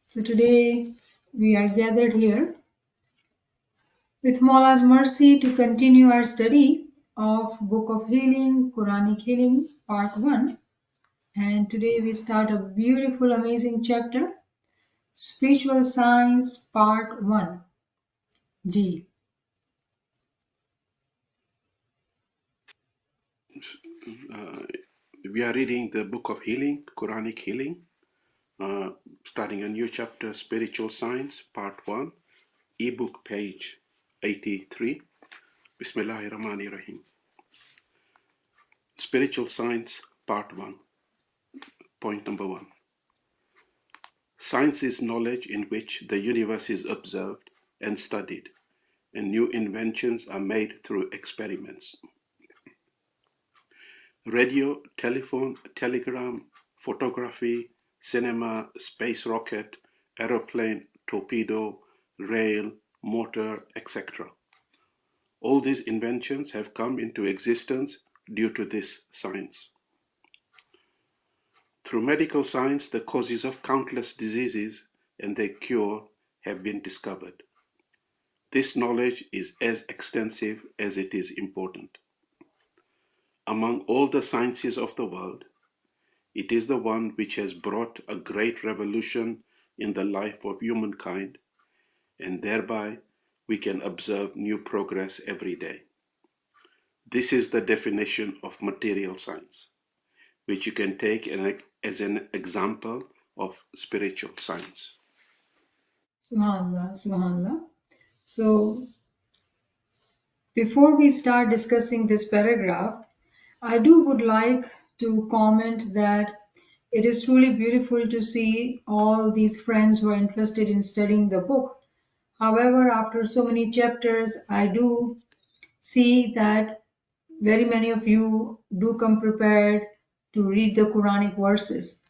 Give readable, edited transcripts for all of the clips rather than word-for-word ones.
So today we are gathered here with Maula's mercy to continue our study of Book of Healing, Quranic Healing, Part 1. And today we start a beautiful, amazing chapter, Spiritual Science, Part 1. G. Uh, we are reading the book of healing, Quranic healing, starting a new chapter, Spiritual Science, Part 1, ebook page 83. Bismillahir Rahmanir Rahim. Spiritual Science, Part 1. Point number 1. Science is knowledge in which the universe is observed and studied, and new inventions are made through experiments. Radio, telephone, telegram, photography, cinema, space rocket, aeroplane, torpedo, rail, motor, etc. All these inventions have come into existence due to this science. Through medical science, the causes of countless diseases and their cure have been discovered. This knowledge is as extensive as it is important. Among all the sciences of the world, it is the one which has brought a great revolution in the life of humankind, and thereby we can observe new progress every day. This is the definition of material science, which you can take as an example of spiritual science. Subhanallah, Subhanallah. So, before we start discussing this paragraph, I would like to comment that it is truly beautiful to see all these friends who are interested in studying the book. However, after so many chapters, I do see that very many of you do come prepared to read the Quranic verses.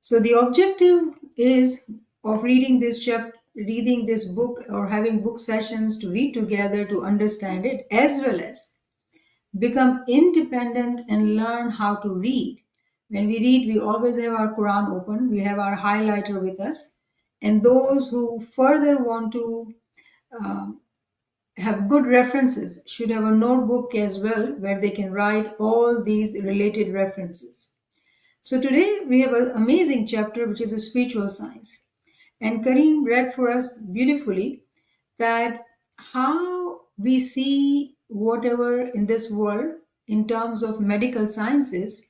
So the objective is of reading this book or having book sessions to read together to understand it, as well as become independent and learn how to read. When we read, we always have our Quran open, we have our highlighter with us, and those who further want to have good references should have a notebook as well where they can write all these related references. So today we have an amazing chapter which is a spiritual science. And Kareem read for us beautifully that how we see whatever in this world in terms of medical sciences,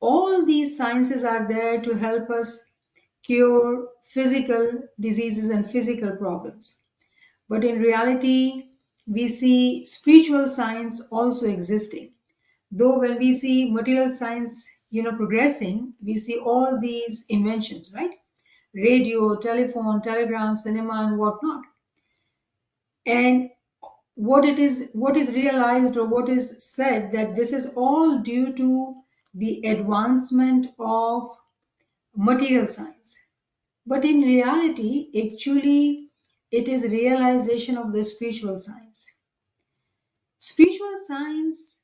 all these sciences are there to help us cure physical diseases and physical problems. But in reality, we see spiritual science also existing. Though when we see material science, progressing, we see all these inventions, right? Radio, telephone, telegram, cinema, and whatnot. And what is realized or what is said that this is all due to the advancement of material science. But in reality, actually, it is realization of the spiritual science. Spiritual science,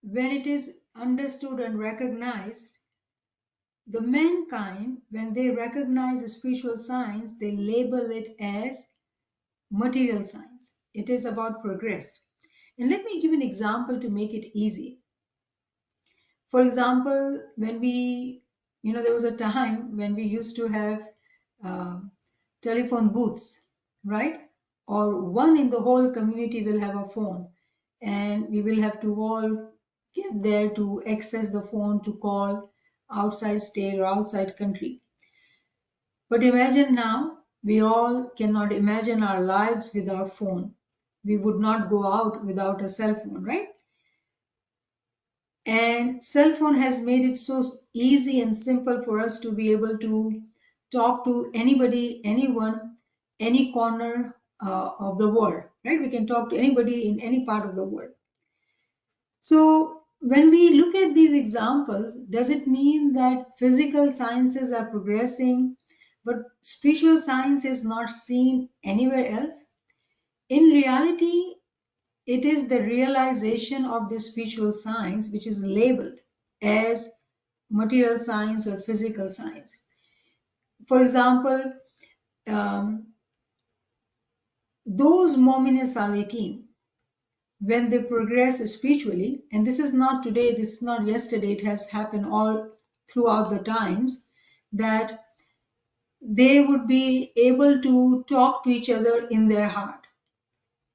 when it is understood and recognized, the mankind, when they recognize the spiritual science, they label it as material science. It is about progress. And let me give an example to make it easy. For example, when there was a time when we used to have telephone booths, right? Or one in the whole community will have a phone, and we will have to all get there to access the phone to call outside state or outside country. But imagine now, we all cannot imagine our lives without phone. We would not go out without a cell phone, right? And cell phone has made it so easy and simple for us to be able to talk to anybody, anyone, any corner of the world, right? We can talk to anybody in any part of the world. So when we look at these examples, does it mean that physical sciences are progressing, but spiritual science is not seen anywhere else? In reality, it is the realization of this spiritual science which is labeled as material science or physical science. For example, um, those mu'min salikin, when they progress spiritually, and this is not today, this is not yesterday, it has happened all throughout the times, that they would be able to talk to each other in their heart.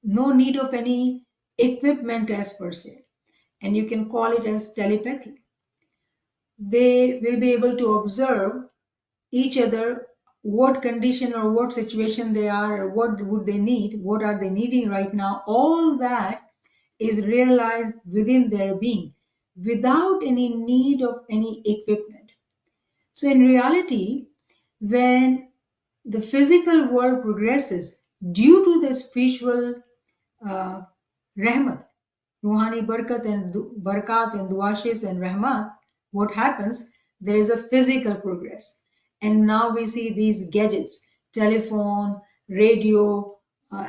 No need of any equipment as per se, and you can call it as telepathy. They will be able to observe each other, what condition or what situation they are, or what would they need, what are they needing right now. All that is realized within their being without any need of any equipment. So, in reality, when the physical world progresses due to the spiritual uh, rahmat, ruhani barakat and duashes and rahmat, what happens? There is a physical progress. And now we see these gadgets, telephone, radio,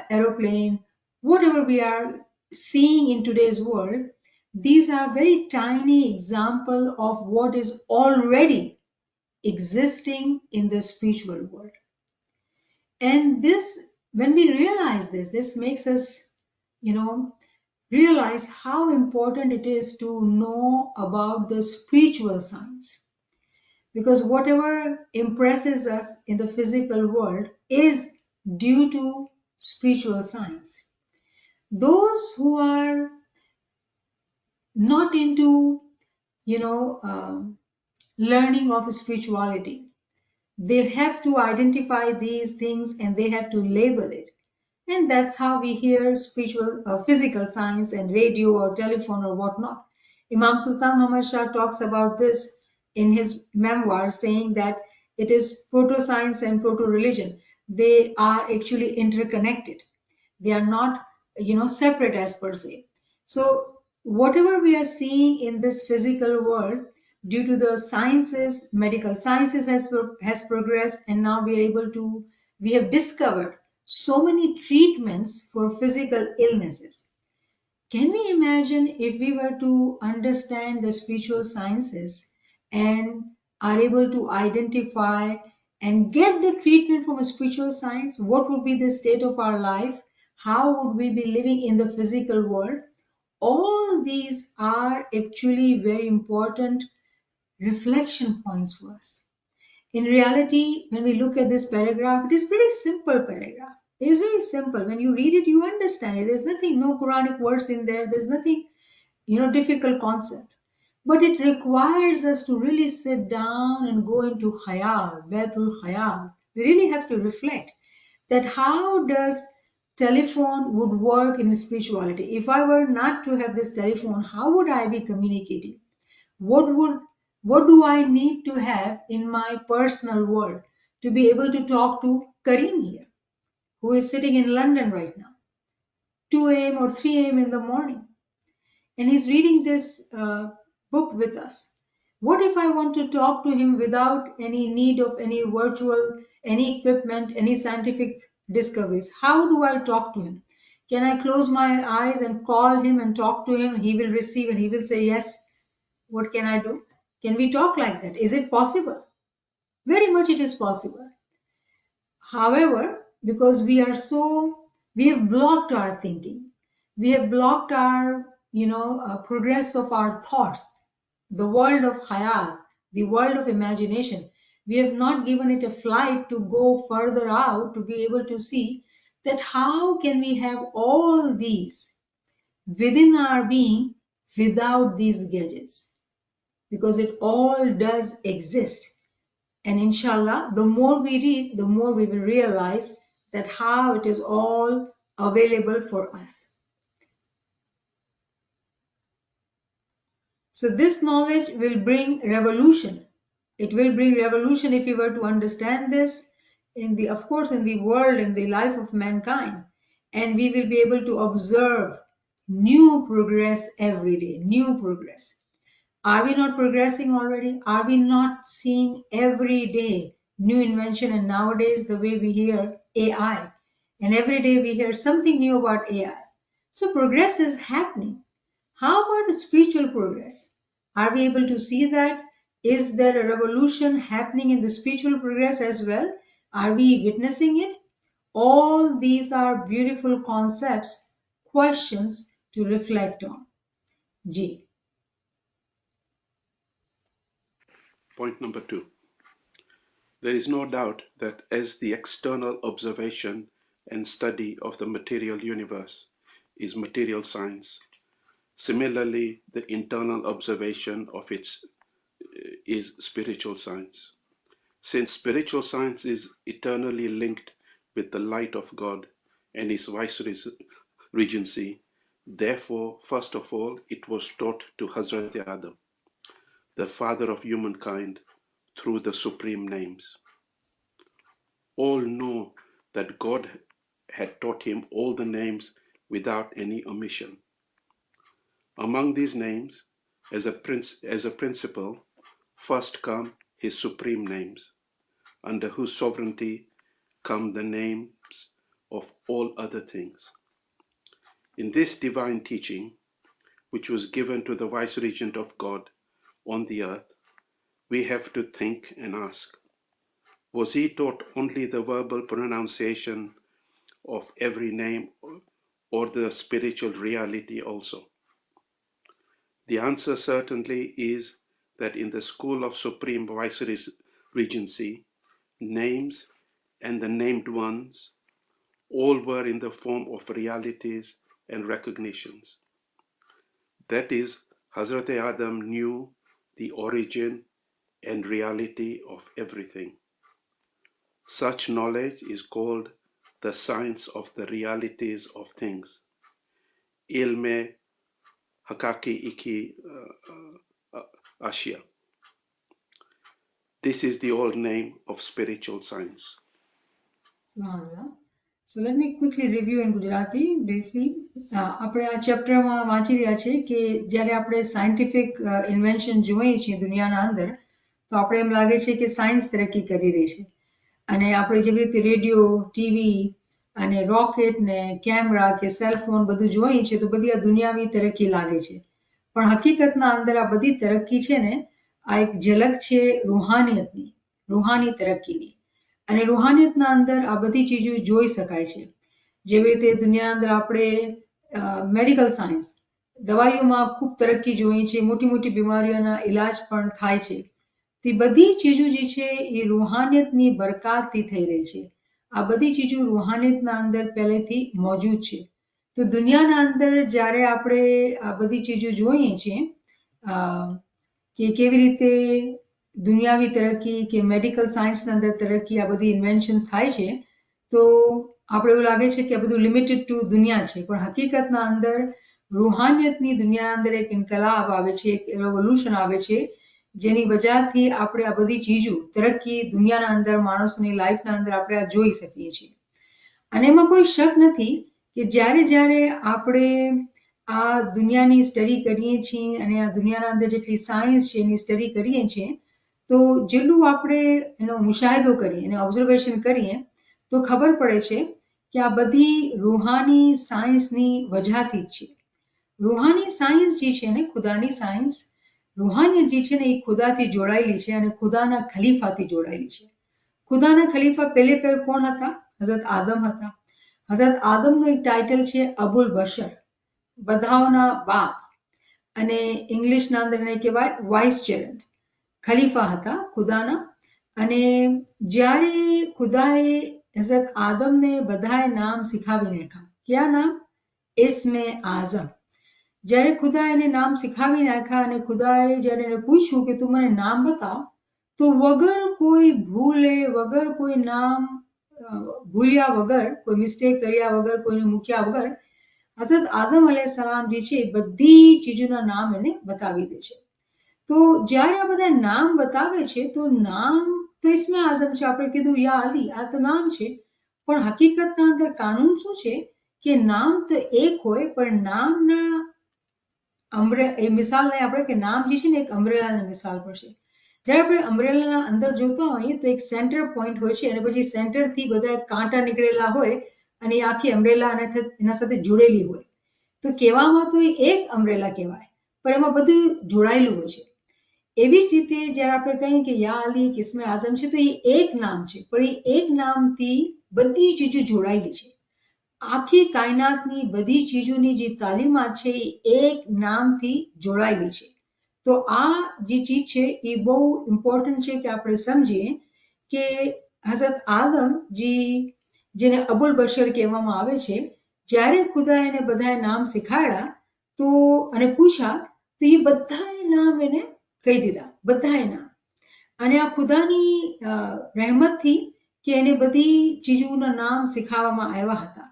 aeroplane, whatever we are seeing in today's world, these are very tiny example of what is already existing in the spiritual world. And this, when we realize this makes us, you know, realize how important it is to know about the spiritual science. Because whatever impresses us in the physical world is due to spiritual science. Those who are not into, you know, learning of spirituality, they have to identify these things and they have to label it. And that's how we hear spiritual, physical science and radio or telephone or whatnot. Imam Sultan Muhammad Shah talks about this in his memoir, saying that it is proto science and proto religion. They are actually interconnected. They are not, separate as per se. So whatever we are seeing in this physical world, due to the sciences, medical sciences has progressed, and now we have discovered so many treatments for physical illnesses. Can we imagine if we were to understand the spiritual sciences and are able to identify and get the treatment from a spiritual science? What would be the state of our life? How would we be living in the physical world? All these are actually very important reflection points for us. In reality, when we look at this paragraph, it is pretty simple paragraph. It is very simple. When you read it, you understand it. There's nothing, no Quranic words in there. There's nothing, difficult concept. But it requires us to really sit down and go into khayal, batul khayal. We really have to reflect that how does telephone would work in spirituality. If I were not to have this telephone, how would I be communicating? What would what do I need to have in my personal world to be able to talk to Karim here, who is sitting in London right now, 2 a.m. or 3 a.m. in the morning, and he's reading this book with us. What if I want to talk to him without any need of any virtual, any equipment, any scientific discoveries? How do I talk to him? Can I close my eyes and call him and talk to him? He will receive and he will say yes. What can I do? Can we talk like that? Is it possible? Very much it is possible. However, because we have blocked our thinking. We have blocked our, progress of our thoughts, the world of khayal, the world of imagination. We have not given it a flight to go further out to be able to see that how can we have all these within our being without these gadgets, because it all does exist. And inshallah, the more we read, the more we will realize that how it is all available for us. So this knowledge will bring revolution. It will bring revolution if we were to understand this of course, in the world, in the life of mankind. And we will be able to observe new progress every day, new progress. Are we not progressing already? Are we not seeing every day new invention? And nowadays, the way we hear AI, and every day we hear something new about AI. So progress is happening. How about spiritual progress? Are we able to see that? Is there a revolution happening in the spiritual progress as well? Are we witnessing it? All these are beautiful concepts, questions to reflect on. G. Point number 2. There is no doubt that as the external observation and study of the material universe is material science, similarly the internal observation of it is spiritual science. Since spiritual science is eternally linked with the light of God and His vice-regency, therefore, first of all, it was taught to Hazrat Adam, the father of humankind, through the supreme names. All know that God had taught him all the names without any omission. Among these names, as a principle, first come his supreme names, under whose sovereignty come the names of all other things. In this divine teaching, which was given to the vice-regent of God on the earth, we have to think and ask, was he taught only the verbal pronunciation of every name or the spiritual reality also? The answer certainly is that in the school of supreme vice-regency, names and the named ones all were in the form of realities and recognitions. That is, Hazrat Adam knew the origin and reality of everything. Such knowledge is called the science of the realities of things. Ilme Hakaki Iki Ashya. This is the old name of spiritual science. Subhanallah. So let me quickly review in Gujarati briefly. આપણે આ ચેપ્ટરમાં વાંચી રહ્યા છે કે જ્યારે આપણે scientific invention જોઈએ છીએ દુનિયાના અંદર તો આપણે એમ લાગે છે કે સાયન્સ તરક્કી કરી રહી છે અને આપણે જેવી રીતે રેડિયો ટીવી અને રોકેટ ને કેમેરા કે સેલફોન બધું જોઈએ છે તો બધી આ દુનિયાવી તરક્કી લાગે છે પણ હકીકતના અંદર આ બધી તરક્કી છે ને આ એક ઝલક છે રૂહાની તરક્કીની અને રૂહાનિયતના અંદર આ બધી ચીજો જોઈ શકાય છે જેવી રીતે દુનિયાના અંદર આપણે મેડિકલ સાયન્સ દવાઈઓમાં ખૂબ તરક્કી જોઈ છે મોટી મોટી બીમારીઓના ઇલાજ પણ થાય છે તો એ બધી ચીજો જે છે એ રૂહાનિયતની બરકાતથી થઈ રહી છે આ બધી ચીજો રૂહાનિયતના અંદર પહેલેથી મોજૂદ છે તો દુનિયાના અંદર જ્યારે આપણે આ બધી ચીજો જોઈએ છીએ કે કેવી રીતે દુનિયાવી તરક્કી કે મેડિકલ સાયન્સના અંદર તરક્કી આ બધી ઇન્વેન્શન્સ થાય છે તો આપણે એવું લાગે છે કે આ બધું લિમિટેડ ટુ દુનિયા છે પણ હકીકતના અંદર રૂહાનિયતની દુનિયાના અંદર એક ઇન્કલાબ આવે છે એક રેવોલ્યુશન આવે છે જેની વજહથી આપણે આ બધી ચીજો તરક્કી દુનિયાના અંદર માણસોની લાઈફના અંદર આપણે આ જોઈ શકીએ છીએ અને એમાં કોઈ શક નથી કે જ્યારે જ્યારે આપણે આ દુનિયાની સ્ટડી કરીએ છીએ અને આ દુનિયાના અંદર જેટલી સાયન્સ છે એની સ્ટડી કરીએ છીએ તો જેટલું આપણે એનો મુશાહિદો કરીએ એને ઓબ્ઝર્વેશન કરીએ તો ખબર પડે છે કે આ બધી રૂહાની સાયન્સની વજહથી જ છે રૂહાની સાયન્સ જે છે ને ખુદાની સાયન્સ રૂહાનિયત જે છે ને એ ખુદાથી જોડાયેલી છે અને ખુદાના ખલીફાથી જોડાયેલી છે ખુદાના ખલીફા પહેલે કોણ હતા હઝરત આદમ હતા હઝરત આદમનું એક ટાઇટલ છે અબુલ બશર બધાઓના બાપ અને ઇંગ્લિશના અંદર એને કહેવાય વાઇસચેરન્ટ ખલીફા હતા ખુદાના અને જ્યારે ખુદાએ હઝરત આદમને બધાએ નામ શીખાવી નાખ્યા કયા નામ ઇસ્મે આઝમ જ્યારે ખુદાએ એને નામ શીખાવી નાખ્યા અને ખુદાએ જ્યારે એને પૂછ્યું કે તું મને નામ બતાવ તો વગર કોઈ ભૂલે વગર કોઈ નામ ભૂલ્યા વગર કોઈ મિસ્ટેક કર્યા વગર કોઈને મૂક્યા વગર હઝરત આદમ અલૈહિસ્સલામ જે છે બધી ચીજોના નામ એને બતાવી દે છે તો જ્યારે આ બધા નામ બતાવે છે તો નામ તો ઇસ્મે આઝમ છે આપણે કીધું યા અલી આ તો નામ છે પણ હકીકતના અંદર કાનૂન શું છે કે નામ તો એક હોય પણ નામના એ મિસાલ નહીં આપણે કે નામ જે છે ને એક અમ્બ્રેલાની મિસાલ પડશે જ્યારે આપણે અમ્બ્રેલાના અંદર જોતા હોઈએ તો એક સેન્ટર પોઈન્ટ હોય છે અને પછી સેન્ટરથી બધા કાંટા નીકળેલા હોય અને એ આખી અમ્બ્રેલા એના સાથે જોડેલી હોય તો કહેવામાં તો એ એક અમ્બ્રેલા કહેવાય પણ એમાં બધું જોડાયેલું હોય છે એવી જ રીતે જ્યારે આપણે કહીએ કે યા અલી એક ઇસ્મે આઝમ છે તો એ એક નામ છે, પણ એ એક નામથી બધી ચીજો જોડાયેલી છે. આખી કાયનાતની બધી ચીજોની જે તાલીમાત છે એ એક નામથી જોડાયેલી છે. તો આ જે ચીજ છે એ બહુ ઇમ્પોર્ટન્ટ છે કે આપણે સમજીએ કે હઝરત આદમ જેને અબુલ બશર કહેવામાં આવે છે, જ્યારે ખુદા એને બધાએ નામ શીખાડ્યા તો અને પૂછ્યા તો એ બધાએ નામ એને કહી દીધા, બધાએ નામ. અને આ ખુદાની રહેમતથી કે એને બધી ચીજોના નામ શીખાવવામાં આવ્યા હતા.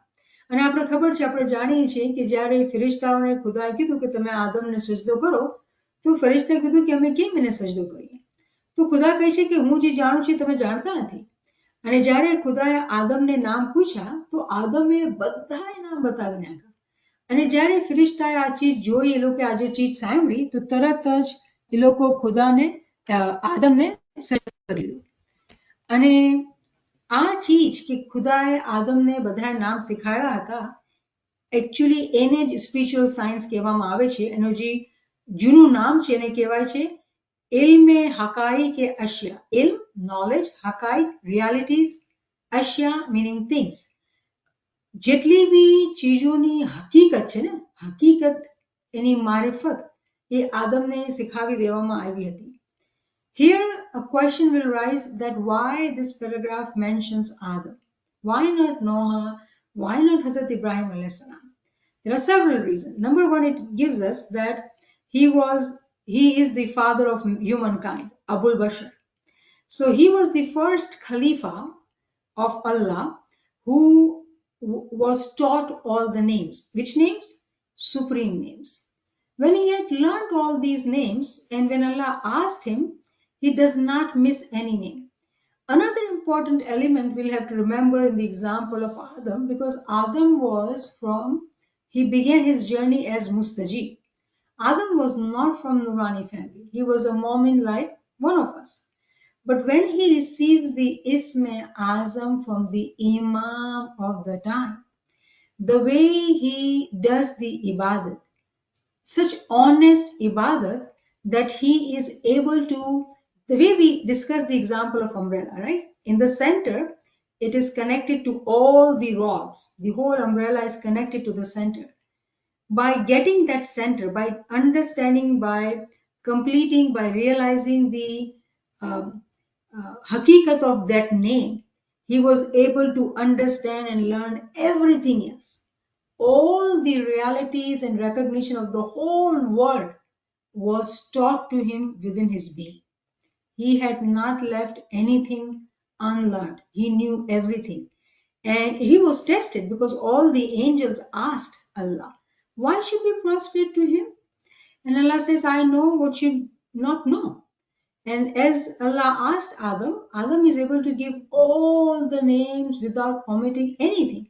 અને આપણે ખબર છે, આપણે જાણીએ છીએ કે જ્યારે ફિરિશ્તાઓને ખુદાએ કીધું કે તમે આદમને સજદો કરો, તો ફરિશ્તાએ કીધું કે અમે કેમ એને સજદો કરીએ? તો ખુદા કહે છે કે હું જે જાણું છું તમે જાણતા નથી. અને જ્યારે ખુદાએ આદમને નામ પૂછ્યા તો આદમે બધાએ નામ બતાવી નાખ્યા. અને જ્યારે ફિરિશ્તાએ આ ચીજ જોઈ, એ લોકો આ જે ચીજ સાંભળી, તો તરત જ એ લોકો ખુદાને આદમને સજદો કરી દીધો. અને આ ચીજ કે ખુદાએ આદમને બધા નામ શીખાડ્યા હતા, એકચ્યુઅલી એને જ સ્પિરિચ્યુઅલ સાયન્સ કહેવામાં આવે છે. એનું જે જૂનું નામ છે એને કહેવાય છે ઇલ્મે હકાઈક અશ્યા. ઇલ્મ નોલેજ, હકાઈક રિયાલિટીઝ, અશ્યા મીનિંગ થિંગ્સ. જેટલી બી ચીજોની હકીકત છે ને, હકીકત એની મારિફત એ આદમને શીખાવી દેવામાં આવી હતી. Here a question will rise that why this paragraph mentions Adam? Why not Noah? Why not Hazrat Ibrahim alayhi salam? There are several reasons. Number one, it gives us that he is the father of humankind, Abul Bashar. So he was the first Khalifa of Allah who was taught all the names. Which names? Supreme names. When he had learned all these names, and when Allah asked him, he does not miss any name. Another important element we'll have to remember in the example of Adam, because Adam he began his journey as Mustajib. Adam was not from Nurani family. He was a Mu'min like one of us. But when he receives the Isme Azam from the Imam of the time, the way he does the ibadat, such honest ibadat that he is able to, the way we discussed the example of umbrella, right? In the center, it is connected to all the rods. The whole umbrella is connected to the center. By getting that center, by understanding, by completing, by realizing the hakikat of that name, he was able to understand and learn everything else. All the realities and recognition of the whole world was taught to him within his being. He had not left anything unlearned. He knew everything. And he was tested because all the angels asked Allah, why should we prostrate to him? And Allah says, I know what you not know. And as Allah asked Adam, Adam is able to give all the names without omitting anything.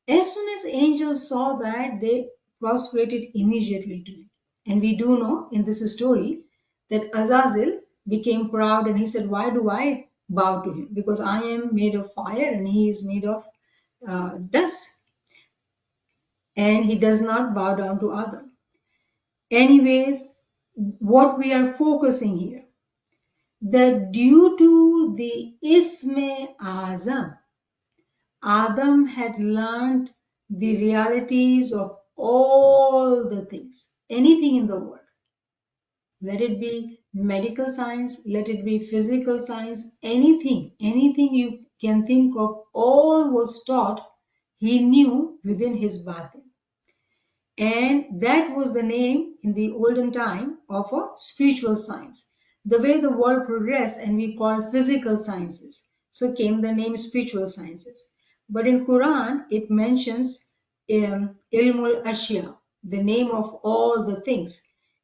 As soon as angels saw that, they prostrated immediately to him. And we do know in this story that Azazel became proud and he said, why do I bow to him? Because I am made of fire and he is made of dust. And he does not bow down to Adam. Anyways, what we are focusing here, that due to the Isme Azam, Adam had learned the realities of all the things, anything in the world. Let it be medical science, let it be physical science, anything you can think of, all was taught, he knew within his batin. And that was the name in the olden time of a spiritual science. The way the world progressed and we called physical sciences, so came the name spiritual sciences. But in Quran, it mentions Ilmul Ashya, the name of all the things.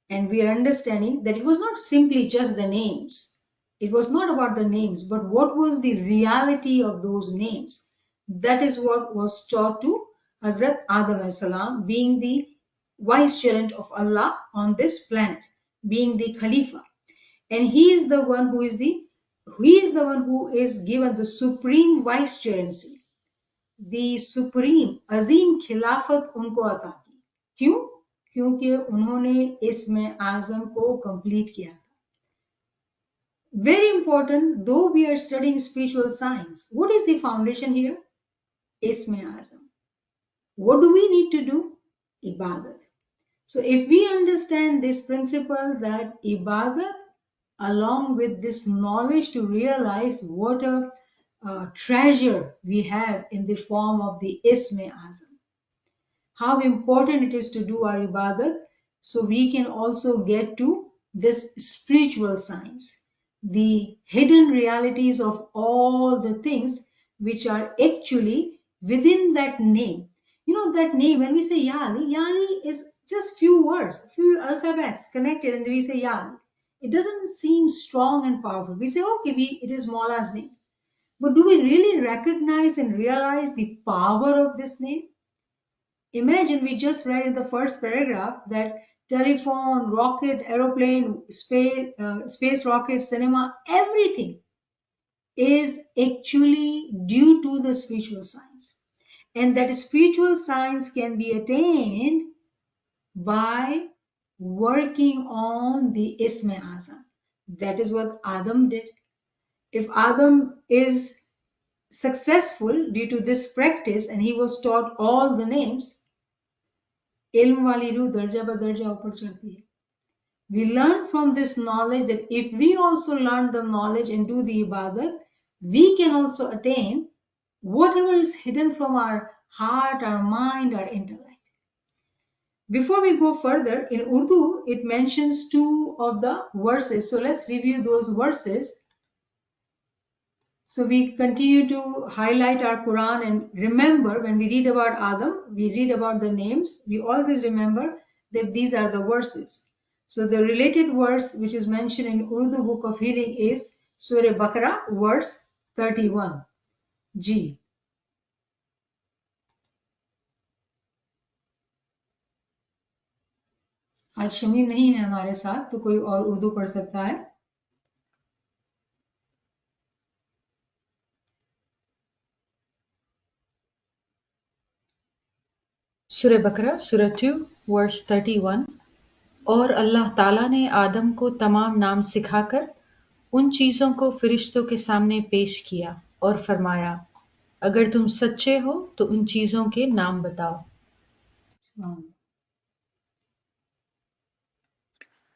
And we are understanding that it was not simply just the names. It was not about the names, but what was the reality of those names. That is what was taught to Hazrat Adam as salam, being the vicegerent of Allah on this planet, being the Khalifa. And he is the one who is given the supreme vicegerency. The supreme अजीम खिलाफत उनको अता की. क्यों? क्योंकि उन्होंने इसमें आजम को complete किया था. Very important, though we are studying spiritual science, what is the foundation here? Isme Azam. What do we need to do? Ibadat. So if we understand this principle that ibadat along with this knowledge to realize what a treasure we have in the form of the Isme Azam, how important it is to do our ibadat, so we can also get to this spiritual science, the hidden realities of all the things which are actually within that name. You know that name, when we say Yali, Yali is just few words, few alphabets connected, and we say Yali. It doesn't seem strong and powerful. We say, okay, it is Mola's name. But do we really recognize and realize the power of this name? Imagine we just read in the first paragraph that telephone, rocket, aeroplane, space rocket, cinema, everything is actually due to the spiritual science. And that spiritual science can be attained by working on the Isme Azam. That is what Adam did. If Adam is successful due to this practice and he was taught all the names, इल्म वाली रूह दर्जा ब दर्जा ऊपर चढ़ती है. We learn from this knowledge that if we also learn the knowledge and do the ibadat, we can also attain whatever is hidden from our heart, our mind, our intellect. Before we go further, in Urdu, it mentions two of the verses. So let's review those verses. So we continue to highlight our Quran and remember when we read about Adam, we read about the names, we always remember that these are the verses. So the related verse which is mentioned in Urdu Book of Healing is Surah Baqarah, verse 31. G. आज शमीम नहीं है हमारे साथ तो कोई और उर्दू पढ़ सकता है. सूरह बकरा सूरह 2 वर्स 31 और अल्लाह ताला ने आदम को तमाम नाम सिखाकर उन चीज़ों को फरिश्तों के सामने पेश किया और फरमाया अगर तुम सच्चे हो तो उन चीज़ों के नाम बताओ.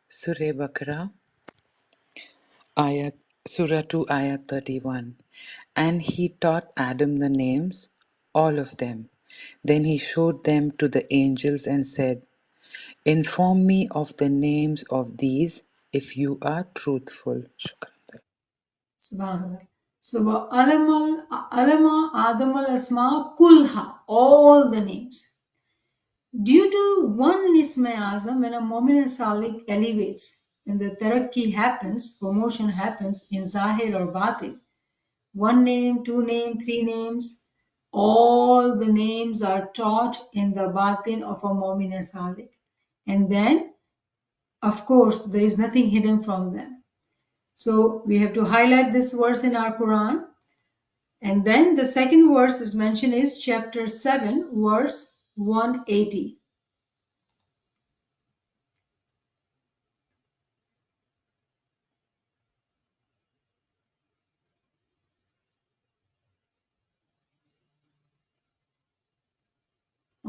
Surah Baqarah, Surah 2, Ayat 31. And he taught Adam the names, all of them. Then he showed them to the angels and said, Inform me of the names of these if you are truthful. Shukran. Subhanallah. So alama Adam al asma kulha, all the names. Due to one Isma Azam, when a Mu'min Salik elevates, when the tarakki happens, promotion happens in Zahir or Batin, one name, two names, three names, all the names are taught in the Batin of a Mu'min Salik. And then, of course, there is nothing hidden from them. So we have to highlight this verse in our Quran. And then the second verse is mentioned is chapter 7, verse 180.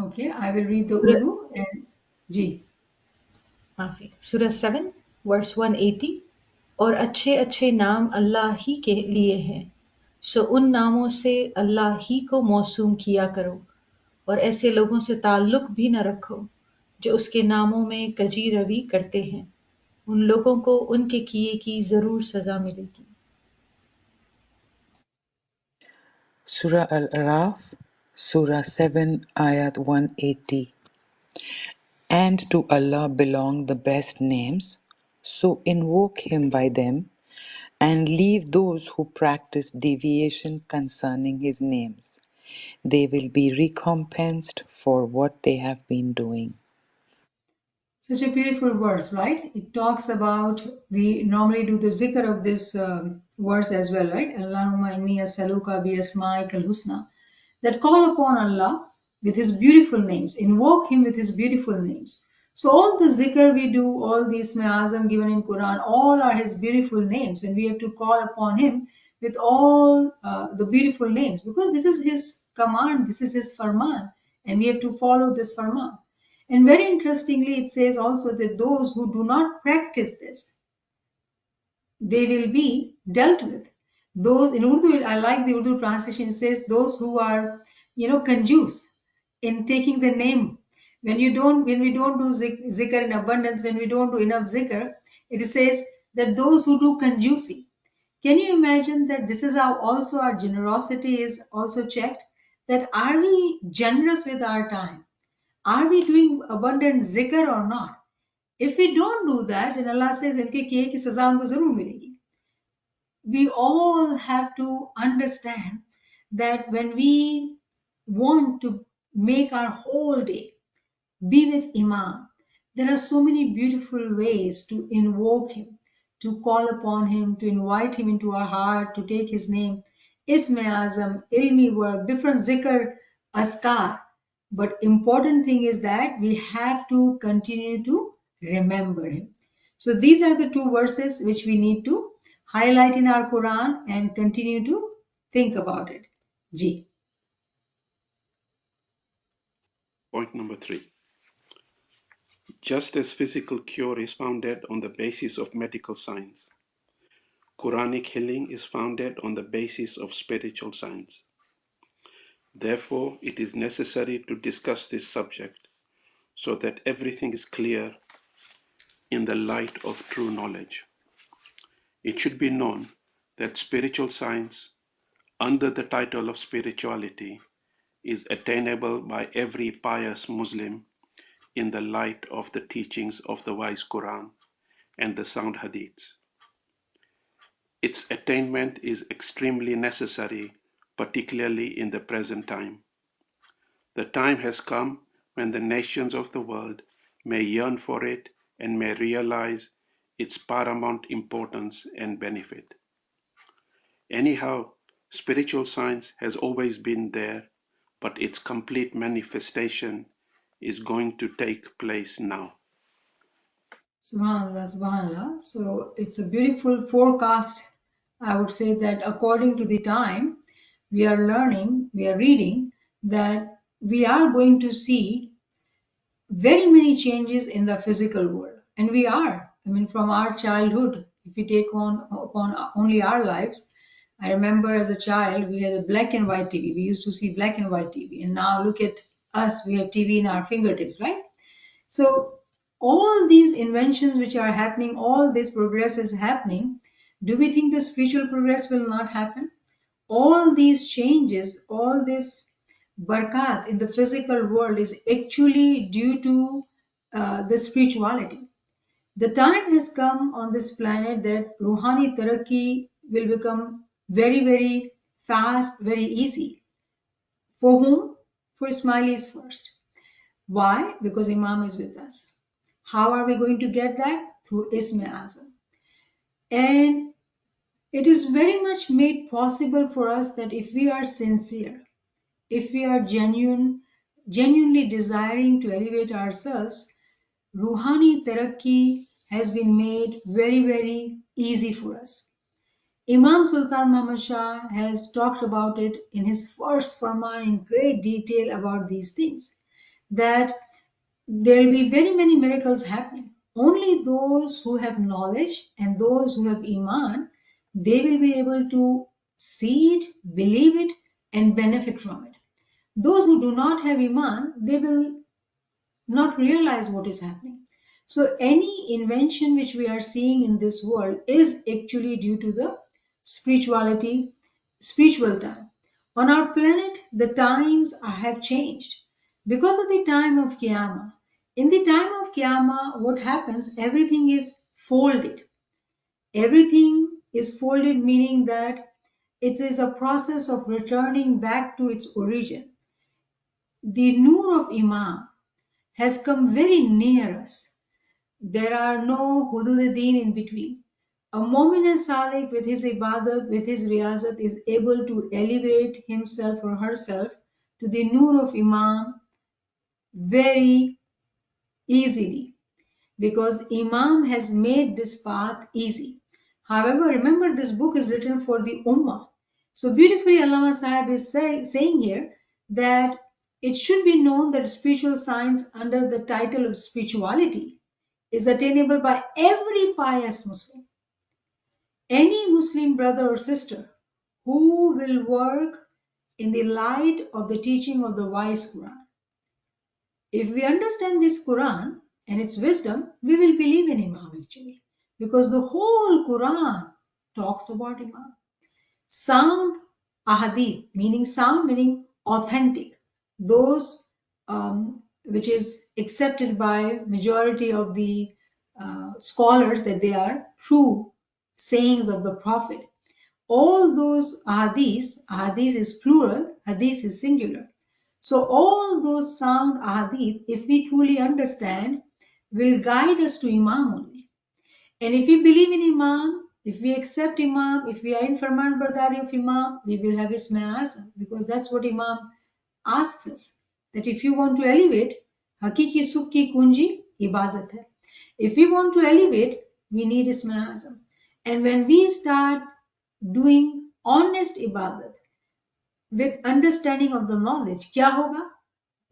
Okay, I will read the Urdu and Ji. माफी. सूरह 7 verse 180 और अच्छे अच्छे नाम अल्लाह ही के लिए हैं सो उन नामों से अल्लाह ही को मौसूम किया करो और ऐसे लोगों से ताल्लुक भी न रखो जो उसके नामों में कजी रवी करते हैं. उन लोगों को उनके किए की जरूर सजा मिलेगी. Surah Al-Araf, Surah 7, Ayat 180. And to Allah belong the best names, so invoke Him by them, and leave those who practice deviation concerning His names. They will be recompensed for what they have been doing. Such a beautiful verse, right? It talks about, we normally do the zikr of this verse as well, right? Allahumma inni as'aluka bi asma'ika al-husna. That call upon Allah with His beautiful names, invoke Him with His beautiful names. So all the zikr we do, all these Azam given in Quran, all are his beautiful names, and we have to call upon him with all the beautiful names, because this is his command, this is his farman, and we have to follow this farman. And very interestingly, it says also that those who do not practice this, they will be dealt with. Those in Urdu, I like the Urdu translation. It says those who are, conjuice in taking the name. When we don't do zikr in abundance, when we don't do enough zikr, it says that those who do conjuicy. Can you imagine that this is how also our generosity is also checked? That are we generous with our time? Are we doing abundant zikr or not? If we don't do that, then Allah says, इनके किए की सजा उनको जरूर मिलेगी. We all have to understand that when we want to make our whole day be with Imam, there are so many beautiful ways to invoke him, to call upon him, to invite him into our heart, to take his name. Isme Azam, ilmi work, different zikr, askar. But important thing is that we have to continue to remember him. So these are the two verses which we need to highlight in our Quran and continue to think about it. Ji. Point number 3. Just as physical cure is founded on the basis of medical science, Quranic healing is founded on the basis of spiritual science. Therefore, it is necessary to discuss this subject so that everything is clear in the light of true knowledge. It should be known that spiritual science, under the title of spirituality, is attainable by every pious Muslim in the light of the teachings of the wise Quran and the sound hadiths. Its attainment is extremely necessary, particularly in the present time. The time has come when the nations of the world may yearn for it and may realize its paramount importance and benefit. Anyhow, spiritual science has always been there, but its complete manifestation is going to take place now. Subhanallah, subhanallah. So it's a beautiful forecast. I would say that according to the time, we are learning, we are reading that we are going to see very many changes in the physical world. And we are. I mean, from our childhood, if we take on upon only our lives, I remember as a child, we had a black and white TV. We used to see black and white TV. And now look at us, we have TV in our fingertips, right? So all these inventions which are happening, all this progress is happening. Do we think the spiritual progress will not happen? All these changes, all this barakat in the physical world is actually due to the spirituality. The time has come on this planet that Ruhani Taraqi will become very, very fast, very easy. For whom? For Ismailis first. Why? Because Imam is with us. How are we going to get that? Through Isme Azam. And it is very much made possible for us that if we are sincere, if we are genuinely desiring to elevate ourselves, Ruhani Taraqi has been made very, very easy for us. Imam Sultan Muhammad Shah has talked about it in his first farman in great detail about these things, that there will be very many miracles happening. Only those who have knowledge and those who have Iman, they will be able to see it, believe it, and benefit from it. Those who do not have Iman, they will not realize what is happening. So any invention which we are seeing in this world is actually due to the spirituality, spiritual time. On our planet, the times have changed because of the time of Qiyamah. In the time of Qiyamah, what happens? Everything is folded. Everything is folded, meaning that it is a process of returning back to its origin. The Noor of Imam has come very near us. There are no hudud-e-deen in between. A Mu'min Salik with his ibadat, with his riyazat is able to elevate himself or herself to the Noor of Imam very easily, because Imam has made this path easy. However, remember, this book is written for the Ummah. So beautifully, Allama Sahib is saying here that it should be known that spiritual science under the title of spirituality is attainable by every pious Muslim. Any Muslim brother or sister who will work in the light of the teaching of the wise Quran. If we understand this Quran and its wisdom, we will believe in Imam actually, because the whole Quran talks about Imam. Sound ahadith, meaning sound, meaning authentic, those which is accepted by majority of the scholars that they are true sayings of the Prophet. All those ahadith is plural, hadith is singular. So all those sound ahadith, if we truly understand, will guide us to Imam only. And if we believe in Imam, if we accept Imam, if we are in Farman Bardari of Imam, we will have Isma Azam, because that's what Imam asks us. That if you want to elevate, Hakiki Sukh ki kunji ibadat hai. If we want to elevate, we need Isma Azam. And when we start doing honest ibadat with understanding of the knowledge, क्या होगा?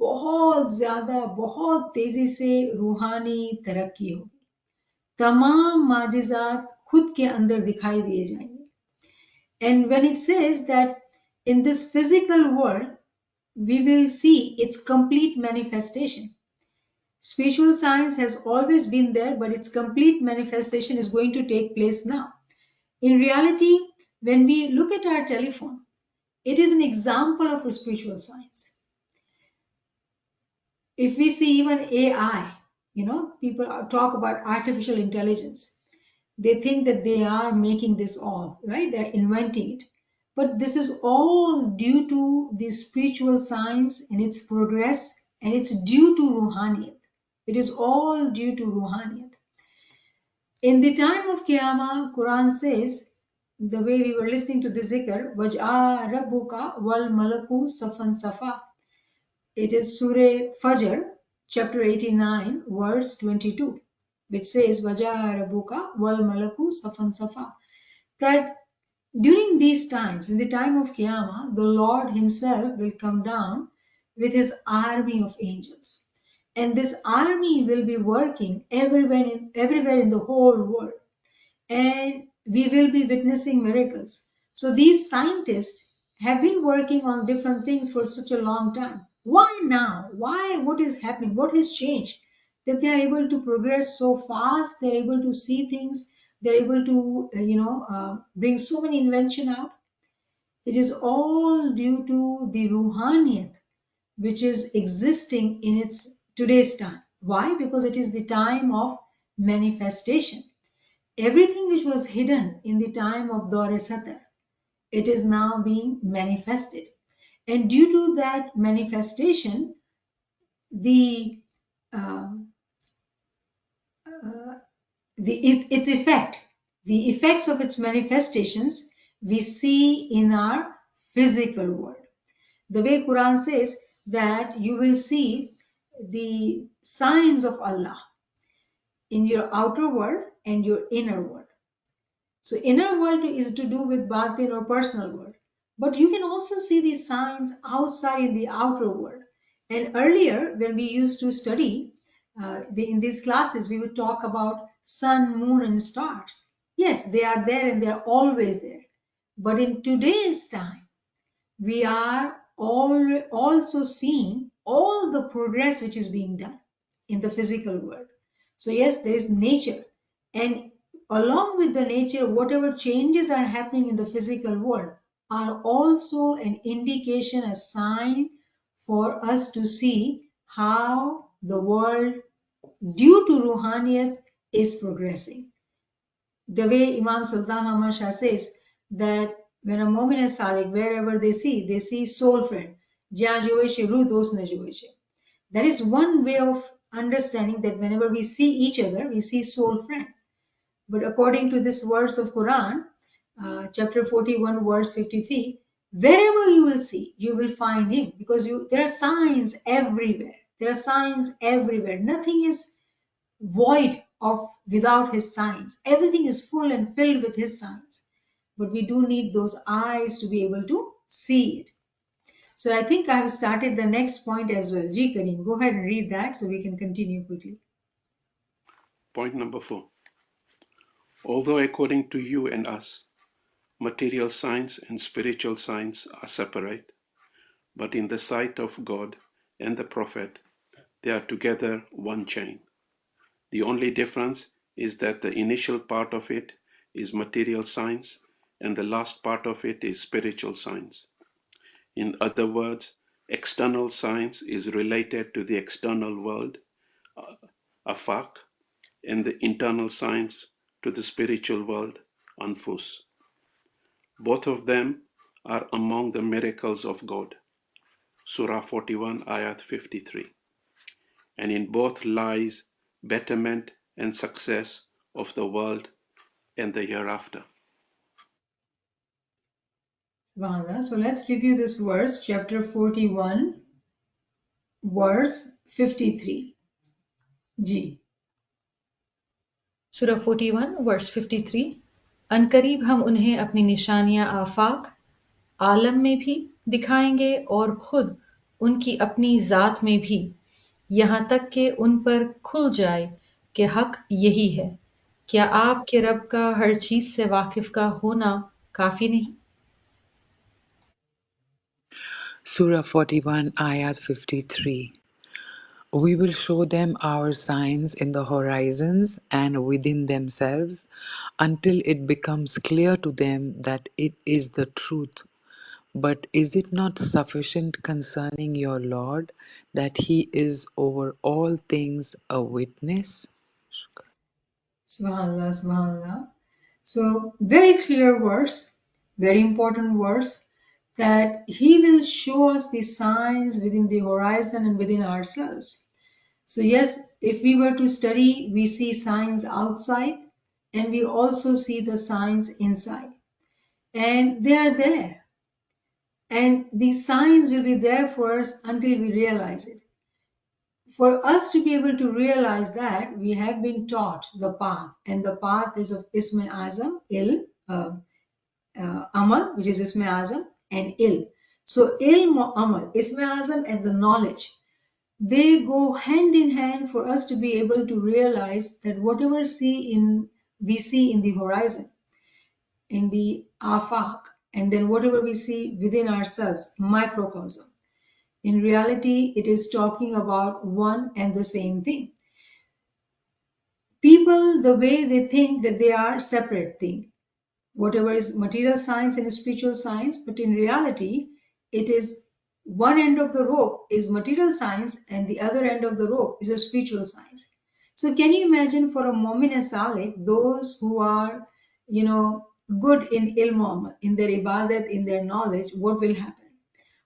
बहुत ज्यादा, बहुत तेजी से रूहानी तरक्की होगी. तमाम माजिज़ात खुद के अंदर दिखाई दिए जाएंगे. And when it says that in this physical world, we will see its complete manifestation. Spiritual science has always been there, but its complete manifestation is going to take place now. In reality, when we look at our telephone, it is an example of a spiritual science. If we see even AI, people talk about artificial intelligence. They think that they are making this all, right? They're inventing it. But this is all due to the spiritual science and its progress, and it's due to Ruhaniyat. It is all due to Ruhaniyat. In the time of Qiyamah, Quran says, the way we were listening to the zikr, Waj'a Rabbuka wal Malaku Safan Safa. It is Surah Fajr, chapter 89, verse 22, which says, Waj'a Rabbuka wal Malaku Safan Safa. That during these times, in the time of Qiyamah, the Lord Himself will come down with His army of angels. And this army will be working everywhere in the whole world. And we will be witnessing miracles. So these scientists have been working on different things for such a long time. Why now? Why? What is happening? What has changed? That they are able to progress so fast, they're able to see things, they're able to, bring so many invention out. It is all due to the Ruhaniyat, which is existing in its today's time. Why? Because it is the time of manifestation. Everything which was hidden in the time of Dore Satar, it is now being manifested. And due to that manifestation, its effect, the effects of its manifestations, we see in our physical world. The way Quran says that you will see the signs of Allah in your outer world and your inner world. So inner world is to do with batin or personal world. But you can also see these signs outside in the outer world. And earlier, when we used to study in these classes, we would talk about sun, moon, and stars. Yes, they are there and they are always there. But in today's time, we are also seeing all the progress which is being done in the physical world. So yes, there is nature, and along with the nature, whatever changes are happening in the physical world are also an indication, a sign for us to see how the world, due to Ruhaniyat, is progressing. The way Imam Sultan Muhammad Shah says that when a Mu'min is Salik, wherever they see soul friend. That is one way of understanding that whenever we see each other, we see soul friend. But according to this verse of Quran, chapter 41, verse 53, wherever you will see, you will find him, because there are signs everywhere. There are signs everywhere. Nothing is void of without his signs. Everything is full and filled with his signs. But we do need those eyes to be able to see it. So I think I have started the next point as well. Ji Kareem, go ahead and read that so we can continue quickly. Point number 4. Although according to you and us, material science and spiritual science are separate, but in the sight of God and the prophet, they are together one chain. The only difference is that the initial part of it is material science and the last part of it is spiritual science. In other words, external science is related to the external world, afaq, and the internal science to the spiritual world, anfus. Both of them are among the miracles of God. Surah 41, Ayat 53. And in both lies betterment and success of the world and the hereafter. Subhanallah. So let's review this verse, chapter 41, verse 53. Ji. सूरह 41 verse 53 अनकरीब हम उन्हें अपनी निशानियां आफाक आलम में भी दिखाएंगे और खुद उनकी अपनी ज़ात में भी यहाँ तक कि उन पर खुल जाए कि हक यही है क्या आपके रब का हर चीज से वाकिफ का होना काफी नहीं Surah 41, Ayat 53. We will show them our signs in the horizons and within themselves until it becomes clear to them that it is the truth. But is it not sufficient concerning your Lord that He is over all things a witness? Subhanallah, subhanallah. So, very clear verse, very important verse, that He will show us the signs within the horizon and within ourselves. So, yes, if we were to study, we see signs outside and we also see the signs inside. And they are there. And these signs will be there for us until we realize it. For us to be able to realize that, we have been taught the path, and the path is of Ism Azam, Amal, which is Ism Azam, and Il. So, Ilm or Amal, Ism Azam, and the knowledge, they go hand in hand for us to be able to realize that whatever we see in the horizon, in the afaq, and then whatever we see within ourselves, microcosm. In reality, it is talking about one and the same thing. People, the way they think that they are separate thing, whatever is material science and spiritual science, but in reality, it is one end of the rope is material science and the other end of the rope is a spiritual science. So can you imagine for a Mu'min and Salih, those who are, good in ilm, in their ibadat, in their knowledge, what will happen?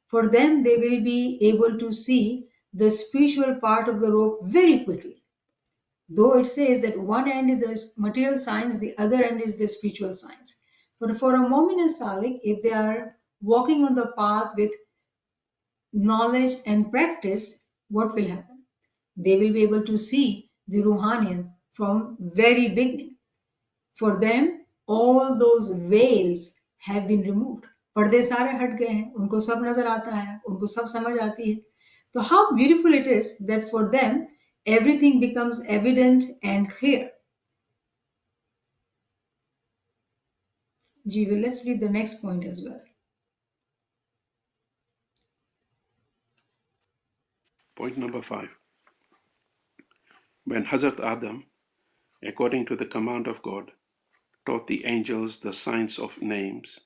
For them, they will be able to see the spiritual part of the rope very quickly. Though it says that one end is the material science, the other end is the spiritual science. But for a Mu'min and Salik, if they are walking on the path with knowledge and practice, what will happen? They will be able to see the Ruhanian from very beginning. For them, all those veils have been removed. पर्दे सारे हट गए हैं, उनको सब नजर आता है, उनको सब समझ आती है. So how beautiful it is that for them, everything becomes evident and clear. Jiva, let's read the next point as well. Point number 5. When Hazrat Adam, according to the command of God, taught the angels the science of names,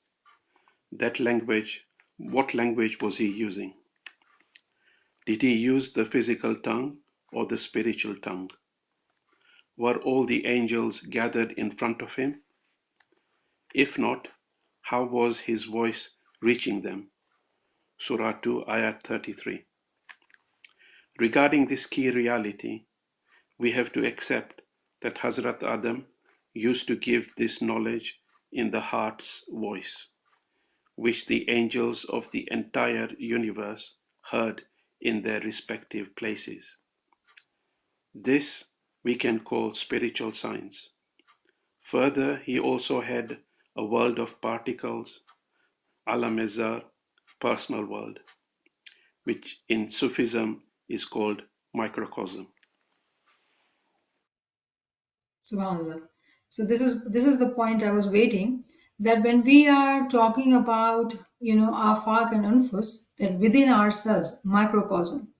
what language was he using? Did he use the physical tongue or the spiritual tongue? Were all the angels gathered in front of him? If not, how was his voice reaching them? Surah 2, Ayat 33. Regarding this key reality, we have to accept that Hazrat Adam used to give this knowledge in the heart's voice, which the angels of the entire universe heard in their respective places. This we can call spiritual science. Further, he also had a world of particles, ALWAEZA, personal world, which in Sufism is called microcosm. Subhanallah. So this is the point I was waiting, that when we are talking about, afaq and anfus, that within ourselves, microcosm.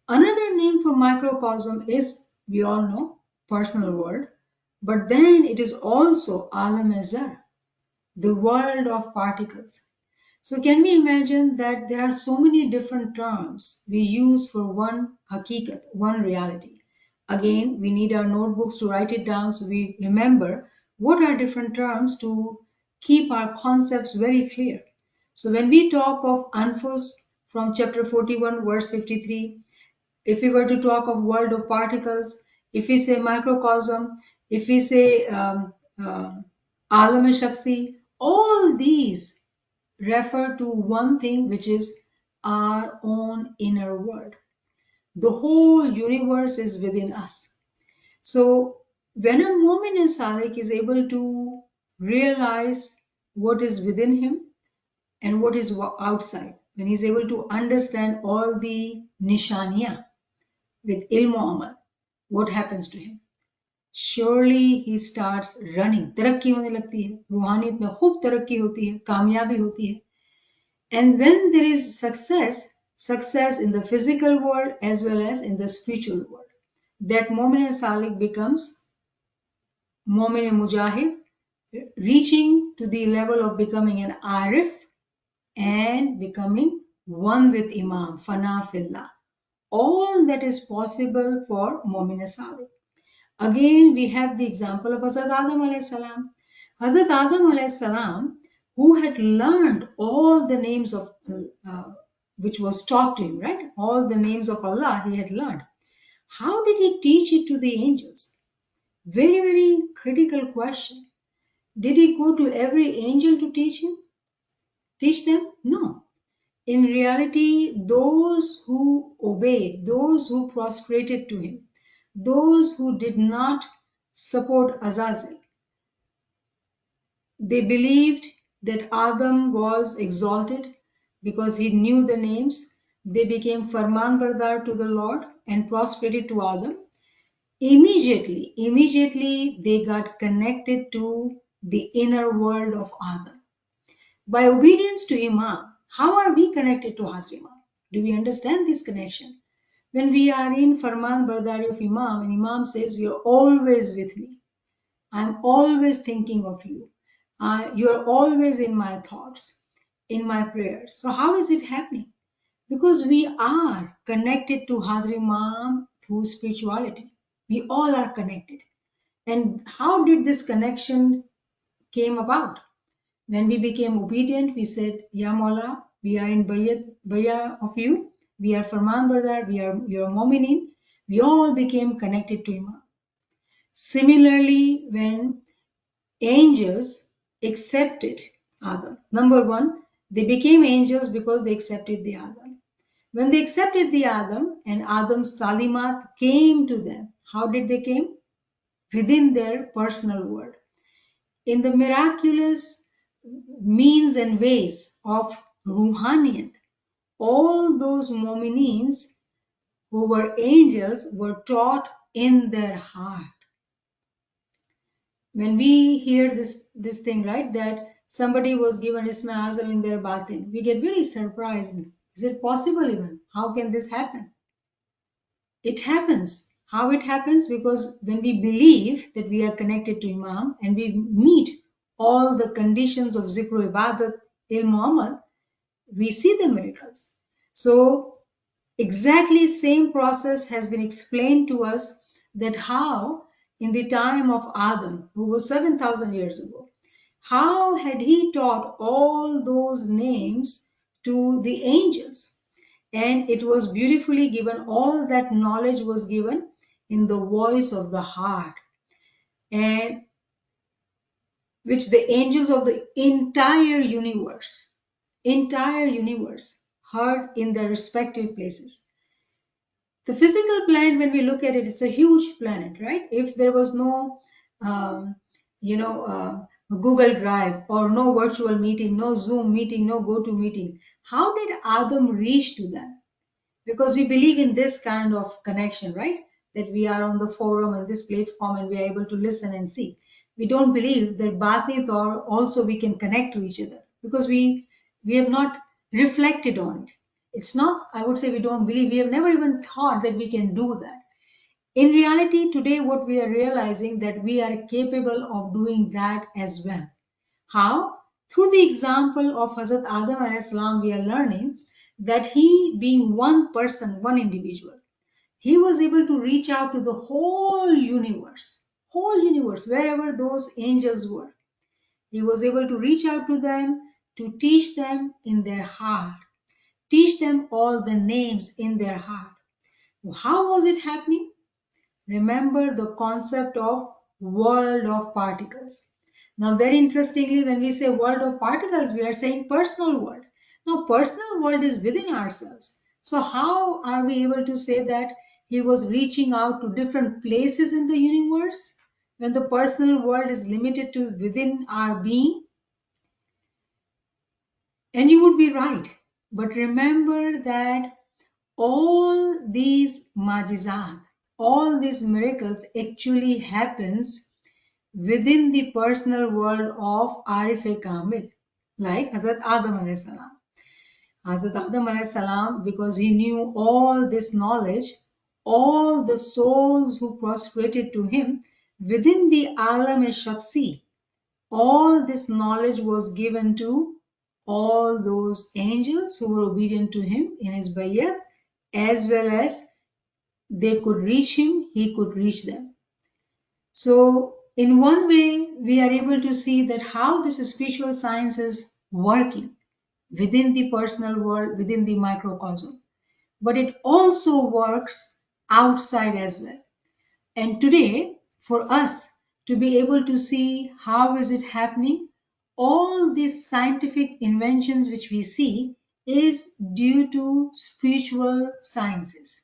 Another name for microcosm is, we all know, personal world, but then it is also alam-e-zar, the world of particles. So can we imagine that there are so many different terms we use for one hakikat, one reality? Again, we need our notebooks to write it down so we remember what are different terms to keep our concepts very clear. So when we talk of anfus from chapter 41, verse 53, if we were to talk of world of particles, if we say microcosm, if we say alam-e-shaksi, all these refer to one thing, which is our own inner world. The whole universe is within us. So when a Mu'min Salik is able to realize what is within him and what is outside, when he's able to understand all the nishaniya with ilm amal, what happens to him? Surely he starts running. तरक्की होने लगती है, रूहानियत में खूब तरक्की होती है, कामयाबी होती है. And when there is success in the physical world as well as in the spiritual world, that Mu'min Salik becomes Mu'min Mujahid, reaching to the level of becoming an Arif and becoming one with Imam, Fana Fillah. All that is possible for Mu'min Salik. Again, we have the example of Hazrat Adam alayhi salam. Hazrat Adam alayhi salam, who had learned all the names of, which was taught to him, right? All the names of Allah he had learned. How did he teach it to the angels? Very, very critical question. Did he go to every angel to teach them? No. In reality, those who obeyed, those who prostrated to him, those who did not support Azazel, they believed that Adam was exalted because he knew the names. They became Farman Bardar to the Lord and prostrated to Adam. Immediately they got connected to the inner world of Adam. By obedience to Imam, how are we connected to Hazrat Imam? Do we understand this connection? When we are in Farman Bardari of Imam and Imam says, "You're always with me. I'm always thinking of you. You're always in my thoughts, in my prayers." So how is it happening? Because we are connected to Hazrat Imam through spirituality. We all are connected. And how did this connection came about? When we became obedient, we said, "Ya Mawla, we are in bayah of you. We are Farman Bardar, we are your Mominin." We all became connected to Imam. Similarly, when angels accepted Adam, number one, they became angels because they accepted the Adam. When they accepted the Adam and Adam's talimat came to them, how did they came? Within their personal world. In the miraculous means and ways of Ruhaniyat, all those Mu'minins who were angels were taught in their heart. When we hear this thing, right, that somebody was given Isma Azam in their batin, we get very surprised. Is it possible even? How can this happen? It happens. How it happens? Because when we believe that we are connected to Imam and we meet all the conditions of Zikr Ibadat, Ilm Amal, we see the miracles. So exactly same process has been explained to us, that how in the time of Adam, who was 7,000 years ago, how had he taught all those names to the angels? And it was beautifully given, all that knowledge was given in the voice of the heart, and which the angels of the entire universe heard in their respective places. The physical planet, when we look at it, it's a huge planet, right? If there was no, um, Google Drive or no virtual meeting, no Zoom meeting, no GoToMeeting, how did Adam reach to them? Because we believe in this kind of connection, right? That we are on the forum and this platform and we are able to listen and see. We don't believe that Batni Tor also we can connect to each other because we have not reflected on it. It's not, I would say we don't believe, we have never even thought that we can do that. In reality, today what we are realizing that we are capable of doing that as well. How? Through the example of Hazrat Adam alayhi salam, we are learning that he, being one person, one individual, he was able to reach out to the whole universe, wherever those angels were. He was able to reach out to them to teach them in their heart, teach them all the names in their heart. How was it happening? Remember the concept of world of particles. Now, very interestingly, when we say world of particles, we are saying personal world. Now, personal world is within ourselves. So how are we able to say that he was reaching out to different places in the universe when the personal world is limited to within our being? And you would be right. But remember that all these majizat, all these miracles actually happens within the personal world of Arif Kamil, like Hazrat Adam alayhi salam. Hazrat Adam alayhi salam, because he knew all this knowledge, all the souls who prostrated to him within the Alam Shaksi, all this knowledge was given to all those angels who were obedient to him in his bayat, as well as they could reach him, he could reach them. So in one way, we are able to see that how this spiritual science is working within the personal world, within the microcosm. But it also works outside as well. And today, for us to be able to see how is it happening, all these scientific inventions which we see is due to spiritual sciences.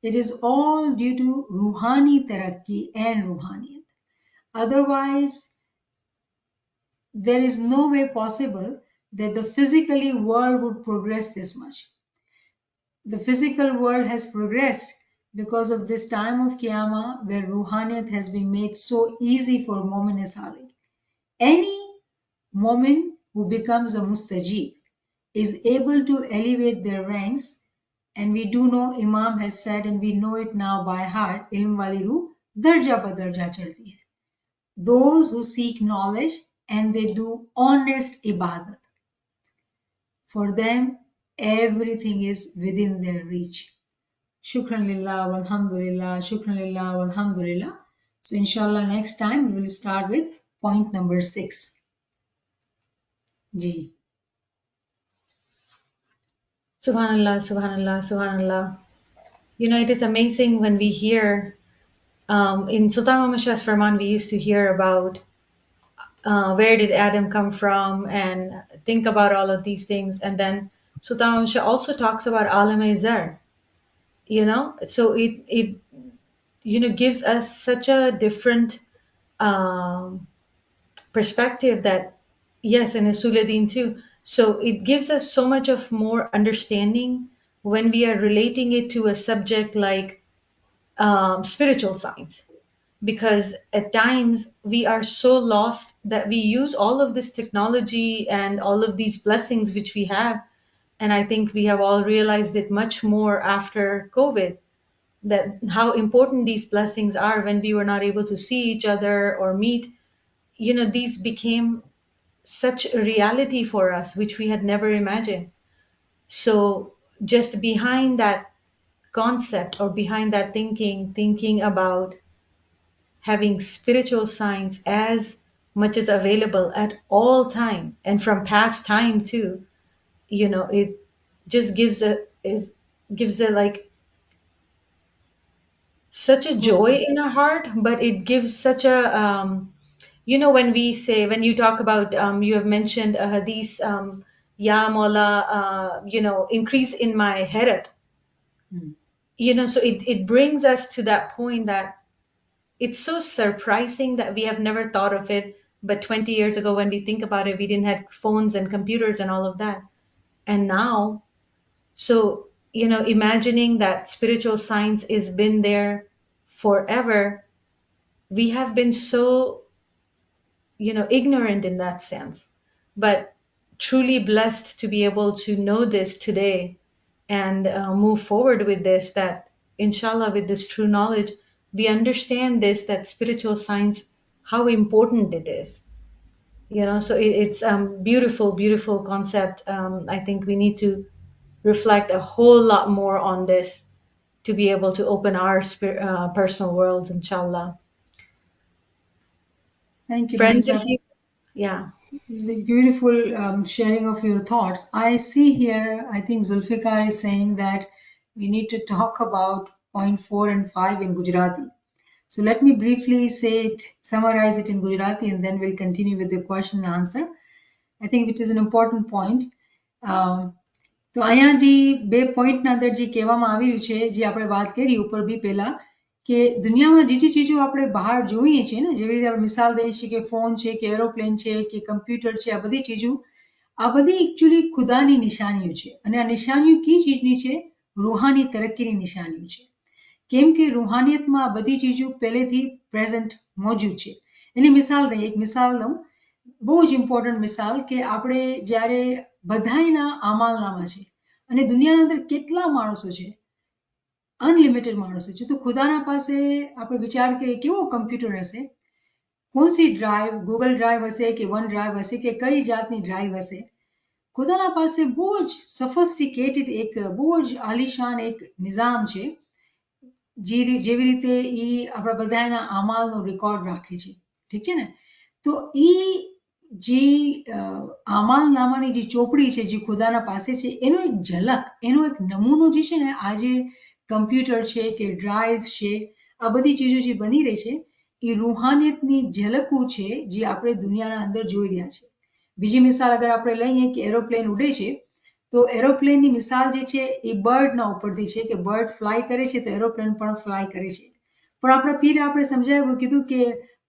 It is all due to Ruhani Tarakki and Ruhaniyat. Otherwise, there is no way possible that the physically world would progress this much. The physical world has progressed because of this time of Qiyamah where Ruhaniyat has been made so easy for Mu'min Sadiq. Any Mu'min who becomes a Mustajib is able to elevate their ranks, and we do know Imam has said and we know it now by heart, ilm wali ruh darja ba darja chalti hai. Those who seek knowledge and they do honest ibadat. For them, everything is within their reach. Shukran lillah walhamdulillah, shukran lillah walhamdulillah. So inshallah next time we will start with point number 6. Ji. Subhanallah, Subhanallah, Subhanallah. You know, it is amazing when we hear in Sultan Muhammad Shah's Farman, we used to hear about where did Adam come from and think about all of these things. And then Sultan Muhammad Shah also talks about ALWAEZA, you know, so it gives us such a different um, perspective that, yes, and Asuluddin too. So it gives us so much of more understanding when we are relating it to a subject like spiritual science, because at times we are so lost that we use all of this technology and all of these blessings which we have. And I think we have all realized it much more after COVID, that how important these blessings are when we were not able to see each other or meet. These became such a reality for us, which we had never imagined. So just behind that concept or behind that thinking about having spiritual science as much as available at all time and from past time too, it just gives a like such a joy in our heart, but it gives such a when you talk about you have mentioned a hadith Ya Mola, increase in my hairat. So it brings us to that point that it's so surprising that we have never thought of it. But 20 years ago, when we think about it, we didn't have phones and computers and all of that. And now, so, imagining that spiritual science has been there forever, we have been so, ignorant in that sense. But truly blessed to be able to know this today and move forward with this, that inshallah, with this true knowledge, we understand this, that spiritual science, how important it is. So it's beautiful, beautiful concept. I think we need to reflect a whole lot more on this to be able to open our personal worlds, inshallah. Thank you, Friends, Nafisa. if you, yeah. The beautiful sharing of your thoughts. I see here, I think Zulfikar is saying that we need to talk about point 4 and 5 in Gujarati. So let me briefly say it, summarize it in Gujarati, and then we'll continue with the question and answer. I think it is an important point. તો અહીંયા જે બે પોઈન્ટના અંદર જે કહેવામાં આવ્યું છે, જે આપણે વાત કરી ઉપર બી પહેલા, કે દુનિયામાં જે ચીજો આપણે બહાર જોઈએ છીએ ને, જેવી રીતે આપણે મિસાલ દઈએ છીએ કે ફોન છે, કે એરોપ્લેન છે, કે કમ્પ્યુટર છે, આ બધી ચીજો, આ બધી એકચ્યુઅલી ખુદાની નિશાનીઓ છે. અને આ નિશાનીઓ કી ચીજની છે? રૂહાની તરક્કીની નિશાનીઓ છે. કેમ કે રૂહાનિયતમાં આ બધી ચીજો પહેલેથી પ્રેઝન્ટ મોજૂદ છે. એની મિસાલ દઈએ, એક મિસાલ દઉં, બહુ જ ઇમ્પોર્ટન્ટ મિસાલ, કે આપણે જ્યારે બધાયના આમાલનામા છે અને દુનિયાના અંદર કેટલા માણસો છે, અનલિમિટેડ માણસો છે, તો ખુદાના પાસે આપણે વિચાર કરીએ કેવો કમ્પ્યુટર હશે, કોણસી ડ્રાઈવ, ગૂગલ ડ્રાઈવ હશે કે વન ડ્રાઈવ હશે કે કઈ જાતની ડ્રાઈવ હશે. ખુદાના પાસે બહુ જ સફિસ્ટિકેટેડ એક બહુ જ આલિશાન એક નિઝામ છે, જેવી રીતે એ આપણા બધાના આમાલનો રેકોર્ડ રાખે છે. ઠીક છે ને? તો એ જે આમાલનામાની જે ચોપડી છે, જે ખુદાના પાસે છે, એનો એક ઝલક, એનો એક નમૂનો જે છે ને, આ જે કમ્પ્યુટર છે કે ડ્રાઈવ છે, આ બધી ચીજો જે બની રહી છે, એ રૂહાનિયતની ઝલકો છે જે આપણે દુનિયાના અંદર જોઈ રહ્યા છે. બીજી મિસાલ અગર આપણે લઈએ કે એરોપ્લેન ઉડે છે, તો એરોપ્લેનની મિસાલ જે છે એ બર્ડના ઉપરથી છે, કે બર્ડ ફ્લાય કરે છે તો એરોપ્લેન પણ ફ્લાય કરે છે. પણ આપણા પીરે આપણે સમજાવ્યું, કીધું કે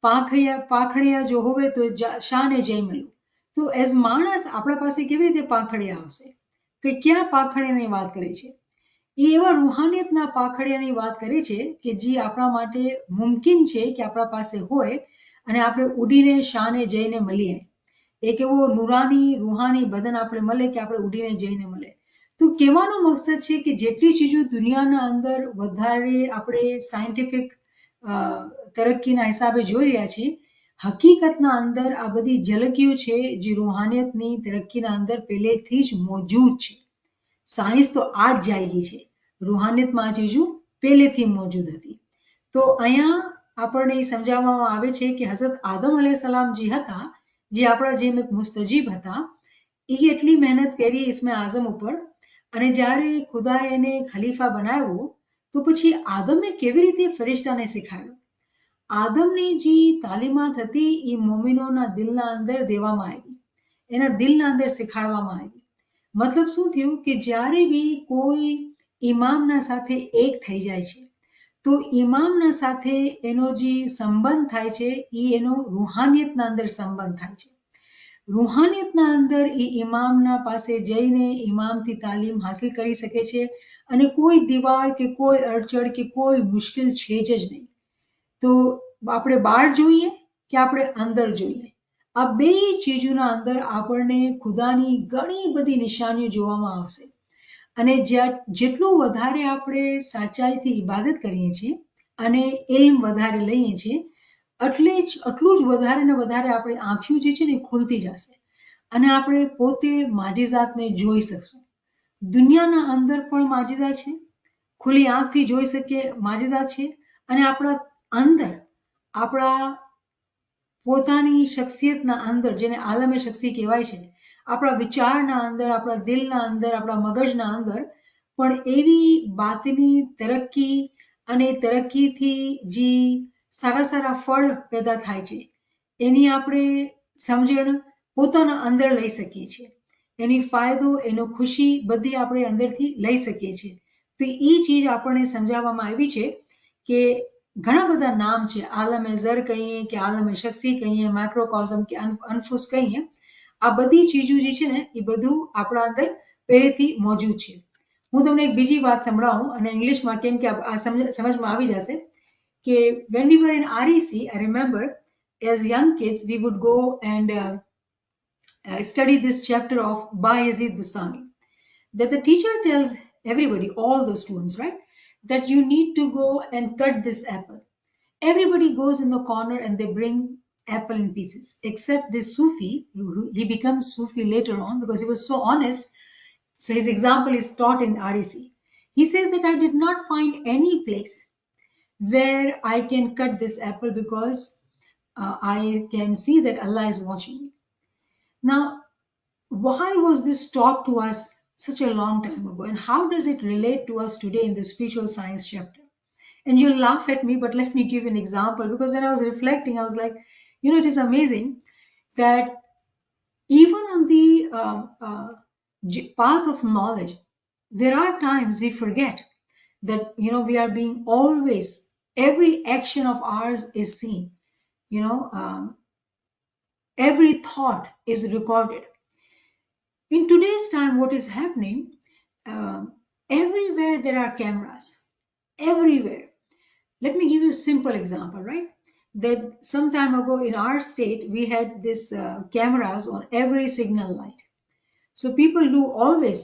પાંખડિયા જો હોવે તો શાને જય મળ્યું. તો એઝ માણસ આપણા પાસે કેવી રીતે પાંખડિયા આવશે? કે ક્યાં પાંખડિયાની વાત કરે છે? એ એવા રૂહાનિયતના પાંખડિયાની વાત કરે છે કે જે આપણા માટે મુમકિન છે કે આપણા પાસે હોય અને આપણે ઉડીને શાને જઈને મળીએ. એક એવો નુરાની રૂહાની બદન આપણે મળે કે આપણે ઉડીને જઈને મળે. તો કહેવાનો મકસદ છે કે જેટલી ચીજો દુનિયાના અંદર વધારે આપણે સાયન્ટિફિક તરક્કીના હિસાબે જોઈ રહ્યા છીએ, હકીકતના અંદર આ બધી ઝલકીઓ છે જે રૂહાનિયતની તરક્કીના અંદર પહેલેથી જ મોજૂદ છે. સાયન્સ તો આ જ જાયલી છે, રૂહાનિયતમાં આ ચીજો પહેલેથી મોજૂદ હતી. તો અહીંયા આપણને એ સમજાવવામાં આવે છે કે હઝરત આદમ અલૈહિસ્સલામ જે હતા, જે આપણા જેમ એક મુસ્તજીબ હતા, એ એટલી મહેનત કરી ઇસ્મે આઝમ ઉપર, અને જ્યારે ખુદાએ એને ખલીફા બનાવ્યો, તો પછી આદમે કેવી રીતે ફરિશ્તાને શીખાવ્યો? આદમની જે તાલીમાત હતી એ મોમિનોના દિલના અંદર દેવામાં આવી, એના દિલના અંદર શીખાડવામાં આવી. મતલબ શું થયું કે જ્યારે બી કોઈ ઇમામના સાથે એક થઈ જાય છે, તો ઇમામના સાથે એનો જે સંબંધ થાય છે એ એનો રૂહાનિયતના અંદર સંબંધ થાય છે. રૂહાનિયતના અંદર એ ઇમામના પાસે જઈને ઇમામથી તાલીમ હાસિલ કરી શકે છે, અને કોઈ દીવાર કે કોઈ અડચણ કે કોઈ મુશ્કેલ છે જ નહીં. તો આપણે બહાર જોઈએ કે આપણે અંદર જોઈએ, આ બે ચીજોના અંદર આપણને ખુદાની ઘણી બધી નિશાનીઓ જોવામાં આવશે. અને જેટલું વધારે આપણે સાચાઈથી ઇબાદત કરીએ છીએ અને ઇલ્મ વધારે લઈએ છીએ, એટલું જ વધારે ને વધારે આપણી આંખો જે છે ને ખુલતી જશે, અને આપણે પોતે માજીઝાતને જોઈ શકશું. દુનિયાના અંદર પણ માજીઝા છે, ખુલ્લી આંખથી જોઈ શકીએ માજીઝા છે, અને આપણા અંદર આપણા પોતાની શખ્સિયતના અંદર, જેને આલમે શખ્સી કહેવાય છે, આપણા વિચારના અંદર, આપણા દિલના અંદર, આપણા મગજના અંદર પણ એવી બાતની તરક્કી, અને તરક્કીથી જે સારા સારા ફળ પેદા થાય છે, એની આપણે સમજણ પોતાના અંદર લઈ શકીએ છીએ. એની ફાયદો, એનો ખુશી બધી આપણે અંદરથી લઈ શકીએ છીએ. તો એ ચીજ આપણને સમજાવવામાં આવી છે કે ઘણા બધા નામ છે, આલમે ઝર કહીએ કે આલમે શખ્સી કહીએ, માઇક્રોકોઝમ કે અનફુસ કહીએ. આ બધી ચીજો જે છે ને એ બધું આપણા અંદર પહેલેથી મોજૂદ છે. હું તમને એક બીજી વાત સંભળાવું અને ઇંગ્લિશમાં, કેમ કે આ સમજમાં આવી જશે કે when we were in REC, I remember as young kids we would go and study this chapter of Bayezid Bustami, that the teacher tells everybody, all the students, right, that you need to go and cut this apple. Everybody goes in the corner and they bring apple in pieces, except this Sufi. He becomes Sufi later on because he was so honest. So his example is taught in REC. He says that I did not find any place where I can cut this apple because I can see that Allah is watching me. Now, why was this taught to us such a long time ago, and how does it relate to us today in the spiritual science chapter? And you'll laugh at me, but let me give an example, because when I was reflecting, I was like, it is amazing that even on the path of knowledge, there are times we forget that, we are being always, every action of ours is seen, every thought is recorded. In today's time, what is happening, everywhere there are cameras, everywhere. Let me give you a simple example, right? That some time ago in our state, we had this cameras on every signal light. So people do always,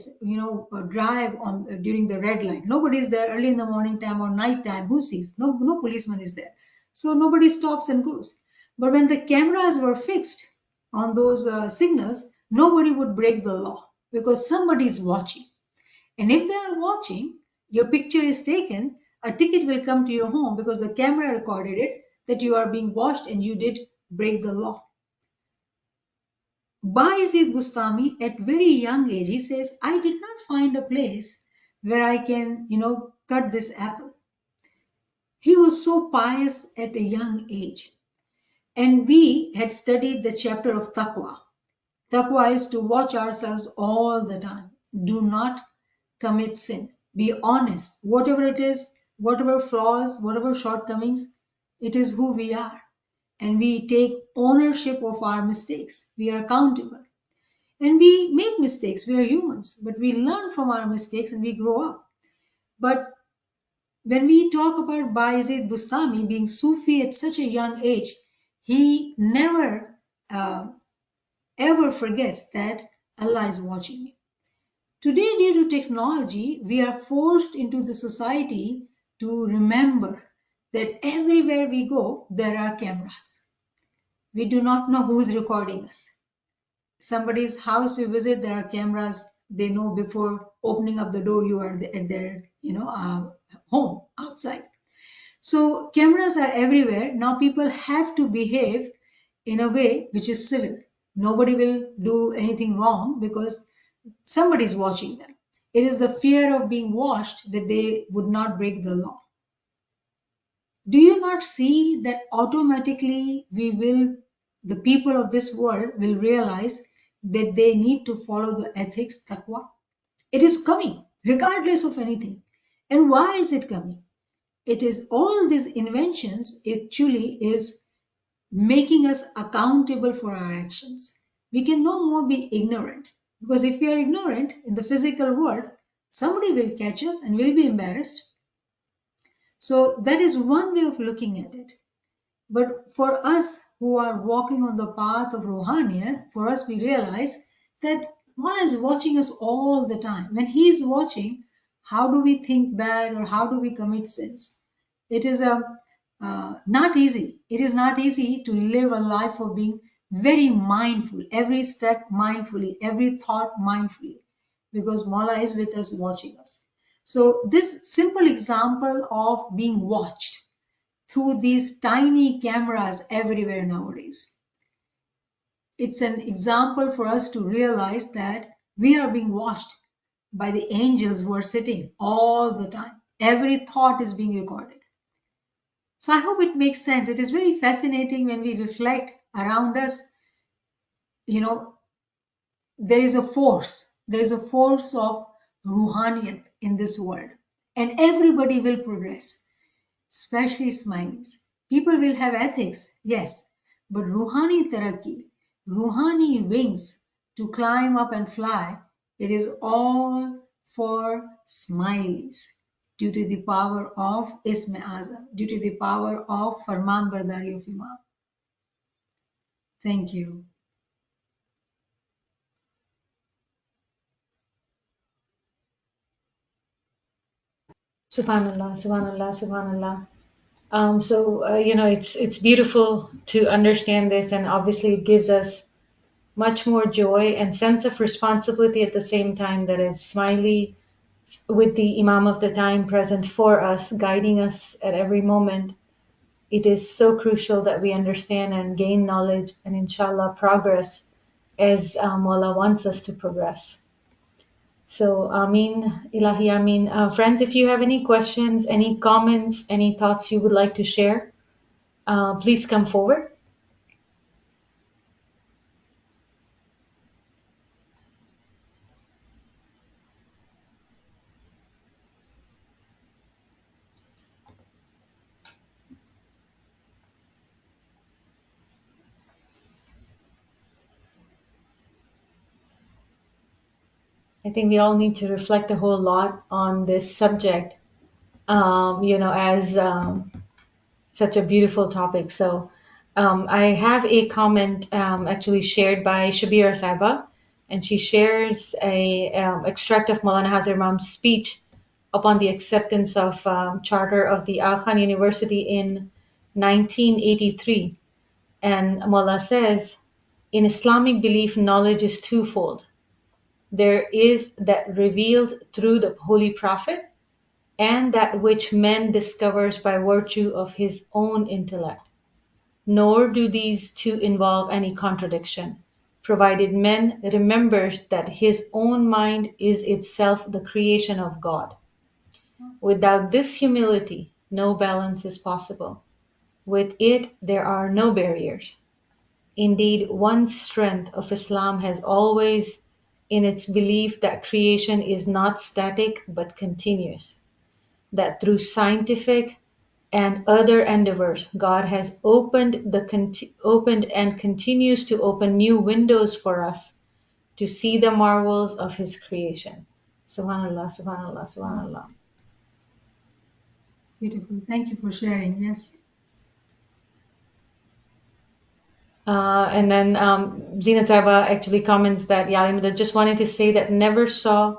drive on during the red light. Nobody's there early in the morning time or night time. Who sees? No policeman is there. So nobody stops and goes. But when the cameras were fixed on those signals, nobody would break the law because somebody is watching. And if they are watching, your picture is taken, a ticket will come to your home because the camera recorded it, that you are being watched and you did break the law. Bayezid Bustami, at very young age, he says, I did not find a place where I can, cut this apple. He was so pious at a young age. And we had studied the chapter of taqwa. Taqwa is to watch ourselves all the time. Do not commit sin. Be honest. Whatever it is, whatever flaws, whatever shortcomings, it is who we are. And we take ownership of our mistakes. We are accountable. And we make mistakes. We are humans. But we learn from our mistakes and we grow up. But when we talk about Bayezid Bustami being Sufi at such a young age, he never ever forgets that Allah is watching me. Today, due to technology, we are forced into the society to remember that everywhere we go, there are cameras. We do not know who is recording us. Somebody's house you visit, there are cameras. They know before opening up the door you are at their home outside. So cameras are everywhere. Now people have to behave in a way which is civil. Nobody will do anything wrong because somebody is watching them. It is the fear of being watched that they would not break the law. Do you not see that automatically the people of this world will realize that they need to follow the ethics, taqwa? It is coming regardless of anything. And why is it coming? It is all these inventions actually is making us accountable for our actions. We can no more be ignorant, because if we are ignorant in the physical world, somebody will catch us and we'll be embarrassed. So that is one way of looking at it. But for us who are walking on the path of Ruhaniyat, for us we realize that Allah is watching us all the time. When He is watching, how do we think bad or how do we commit sins? It is not easy. It is not easy to live a life of being very mindful, every step mindfully, every thought mindfully, because Mawla is with us, watching us. So this simple example of being watched through these tiny cameras everywhere nowadays, it's an example for us to realize that we are being watched by the angels who are sitting all the time. Every thought is being recorded. So I hope it makes sense. It is very fascinating when we reflect around us. there is a force of ruhaniyat in this world, and everybody will progress, especially Ismailis. People will have ethics, yes, but Ruhani Taraqi, Ruhani wings to climb up and fly, it is all for Smileys due to the power of Isme Azam, due to the power of Farman Bardari of Imam. Thank you. Subhanallah, subhanallah, subhanallah. It's beautiful to understand this, and obviously it gives us much more joy and sense of responsibility at the same time that is Smiley with the Imam of the time present for us, guiding us at every moment. It is so crucial that we understand and gain knowledge and inshallah progress as Allah wants us to progress. So, Ameen, Ilahi Ameen. Friends, if you have any questions, any comments, any thoughts you would like to share, please come forward. I think we all need to reflect a whole lot on this subject, as such a beautiful topic. So I have a comment actually shared by Shabira Saiba, and she shares a extract of Maulana Hazar Imam's speech upon the acceptance of charter of the Aga Khan University in 1983. And Maula says, in Islamic belief, knowledge is twofold. There is that revealed through the Holy Prophet, and that which man discovers by virtue of his own intellect. Nor do these two involve any contradiction, provided man remembers that his own mind is itself the creation of God. Without this humility, no balance is possible. With it, there are no barriers. Indeed, one strength of Islam has always in its belief that creation is not static but continuous, that through scientific and other endeavors, God has opened and continues to open new windows for us to see the marvels of His creation. Subhanallah, subhanallah, subhanallah. Beautiful. Thank you for sharing. Yes. And then Zinat Saiba actually comments that, I just wanted to say that never saw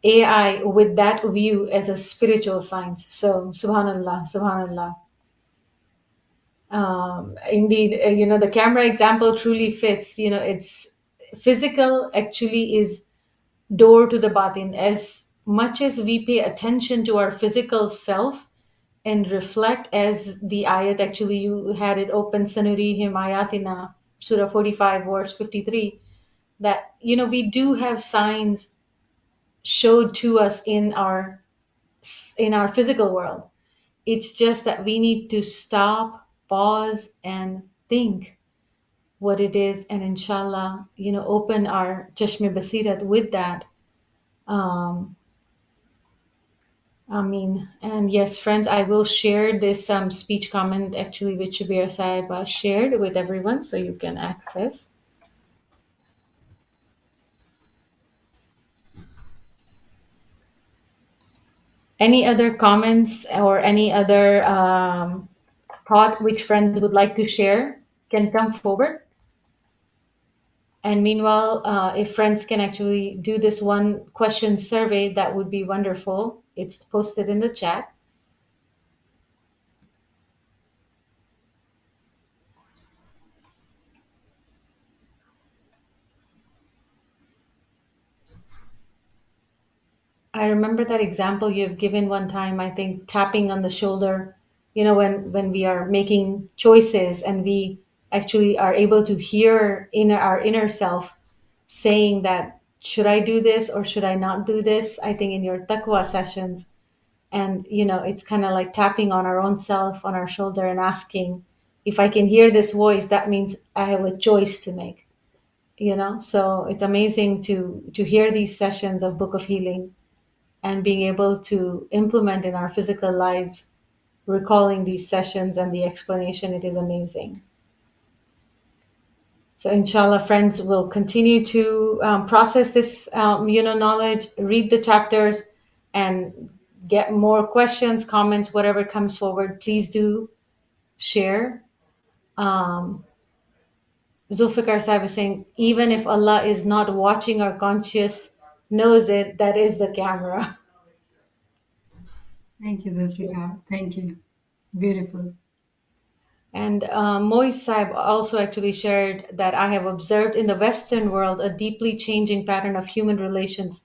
AI with that view as a spiritual science. So, subhanallah, subhanallah. Indeed, the camera example truly fits. It's physical actually is door to the batin. As much as we pay attention to our physical self and reflect, as the ayat actually you had it open, Sanurihim ayatina, Surah 45, verse 53, that we do have signs showed to us in our physical world. It's just that we need to stop, pause, and think what it is, and inshallah, open our Chashme Basirat with that. And yes, friends, I will share this speech comment actually which Shabir Sahib shared with everyone so you can access. Any other comments or any other thought which friends would like to share can come forward. And meanwhile, if friends can actually do this one question survey, that would be wonderful. It's posted in the chat. I remember that example you've given one time, I think tapping on the shoulder, when we are making choices and we actually are able to hear in our inner self saying that, should I do this or should I not do this? I think in your taqwa sessions, and it's kind of like tapping on our own self on our shoulder and asking, if I can hear this voice, that means I have a choice to make. So it's amazing to hear these sessions of Book of Healing and being able to implement in our physical lives, recalling these sessions and the explanation. It is amazing. So inshallah, friends, will continue to process this, knowledge, read the chapters, and get more questions, comments, whatever comes forward. Please do share. Um, Zulfikar Sahib is saying, even if Allah is not watching, our conscious knows it. That is the camera. Thank you, Zulfikar. Thank you. Beautiful. And Moise Saib also actually shared that I have observed in the Western world a deeply changing pattern of human relations.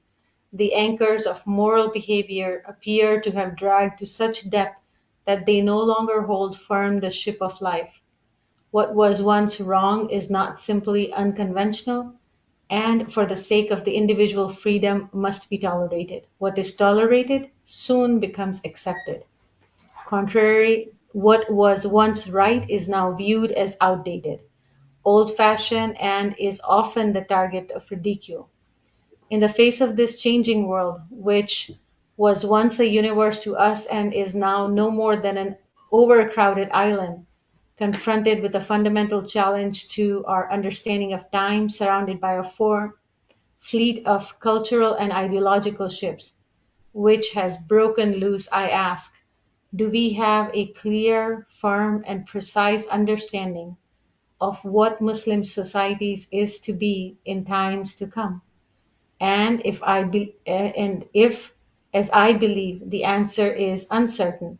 The anchors of moral behavior appear to have dragged to such depth that they no longer hold firm the ship of life. What was once wrong is not simply unconventional, and for the sake of the individual freedom must be tolerated. What is tolerated soon becomes accepted. Contrary, what was once right is now viewed as outdated, old-fashioned, and is often the target of ridicule. In the face of this changing world, which was once a universe to us and is now no more than an overcrowded island, confronted with a fundamental challenge to our understanding of time, surrounded by a fleet of cultural and ideological ships, which has broken loose, I ask, do we have a clear, firm, and precise understanding of what Muslim societies is to be in times to come? And if, as I believe, the answer is uncertain,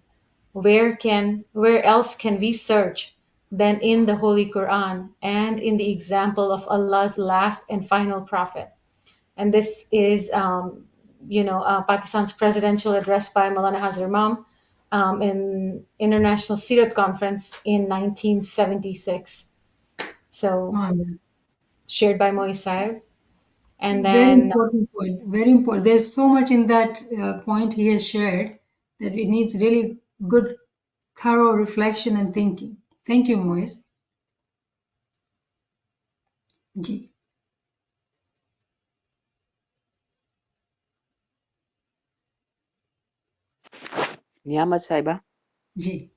where else can we search than in the Holy Quran and in the example of Allah's last and final prophet? And this is, Pakistan's presidential address by Maulana Hazar Imam in International Sirat Conference in 1976. So Oh, shared by Moise Saib. And very then, important point. Very important. There's so much in that point he has shared that it needs really good, thorough reflection and thinking. Thank you, Moise. Ji, Niamat Saiba, ji.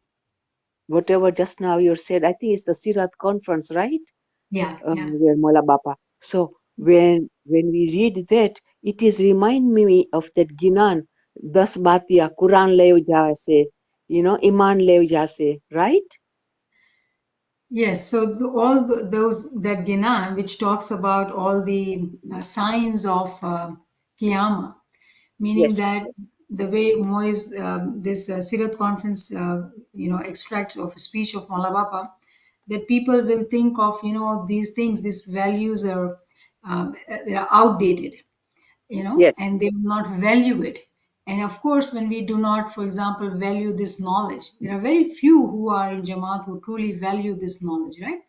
whatever just now you said, I think it's the Sirat conference, right? Yeah, yeah. Where Mola Bapa. So when we read that, it is remind me of that Ginan, Das Batiya, Quran le jaise, Iman le jaise, right? Yes, so those that Ginan, which talks about all the signs of Qiyamah, meaning Yes, that the way Moise, this Sirat conference, extract of a speech of Maula Bapa, that people will think of, these things, these values are, they are outdated, yes, and they will not value it. And of course, when we do not, for example, value this knowledge, there are very few who are in Jamaat who truly value this knowledge, right?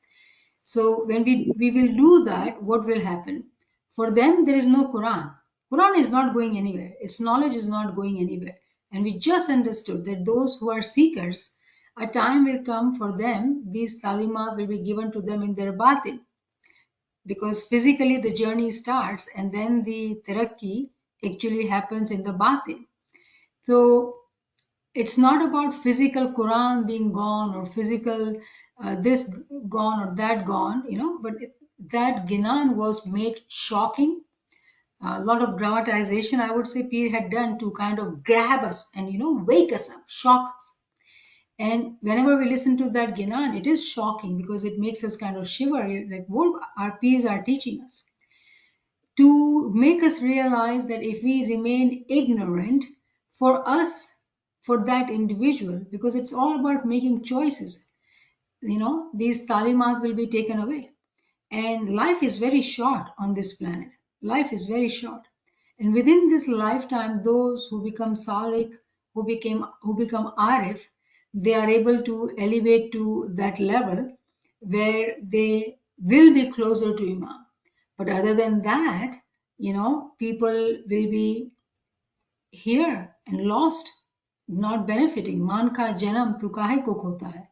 So when we will do that, what will happen? For them, there is no Quran. Quran is not going anywhere. Its knowledge is not going anywhere. And we just understood that those who are seekers, a time will come for them, these talimat will be given to them in their batin. Because physically the journey starts and then the tarakki actually happens in the batin. So it's not about physical Quran being gone or physical this gone or that gone, but that Ginan was made shocking. A lot of dramatization, I would say, Peer had done to kind of grab us and, wake us up, shock us. And whenever we listen to that Ginan, it is shocking because it makes us kind of shiver, like what our peers are teaching us to make us realize that if we remain ignorant for us, for that individual, because it's all about making choices, these talimat will be taken away. And life is very short on this planet. Life is very short. And within this lifetime, those who become salik, who become arif, they are able to elevate to that level where they will be closer to Imam. But other than that, people will be here and lost, not benefiting. Man ka janam tu kahe ko khota hai.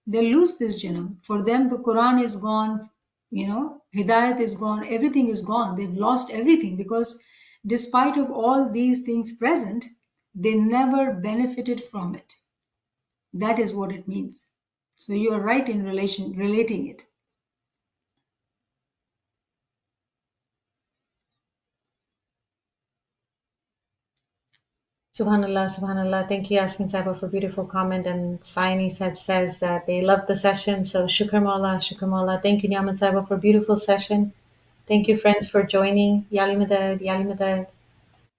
They lose this janam. For them, the Quran is gone. Hidayat is gone, everything is gone. They've lost everything because despite of all these things present, they never benefited from it. That is what it means. So you are right in relating it. Subhanallah, Subhanallah. Thank you, Yasmin Saiba, for a beautiful comment. And Saini Saib says that they love the session. So Shukr Maula, Shukr Maula. Thank you, Niamat Saiba, for a beautiful session. Thank you, friends, for joining. Yali Madad, Yali Madad.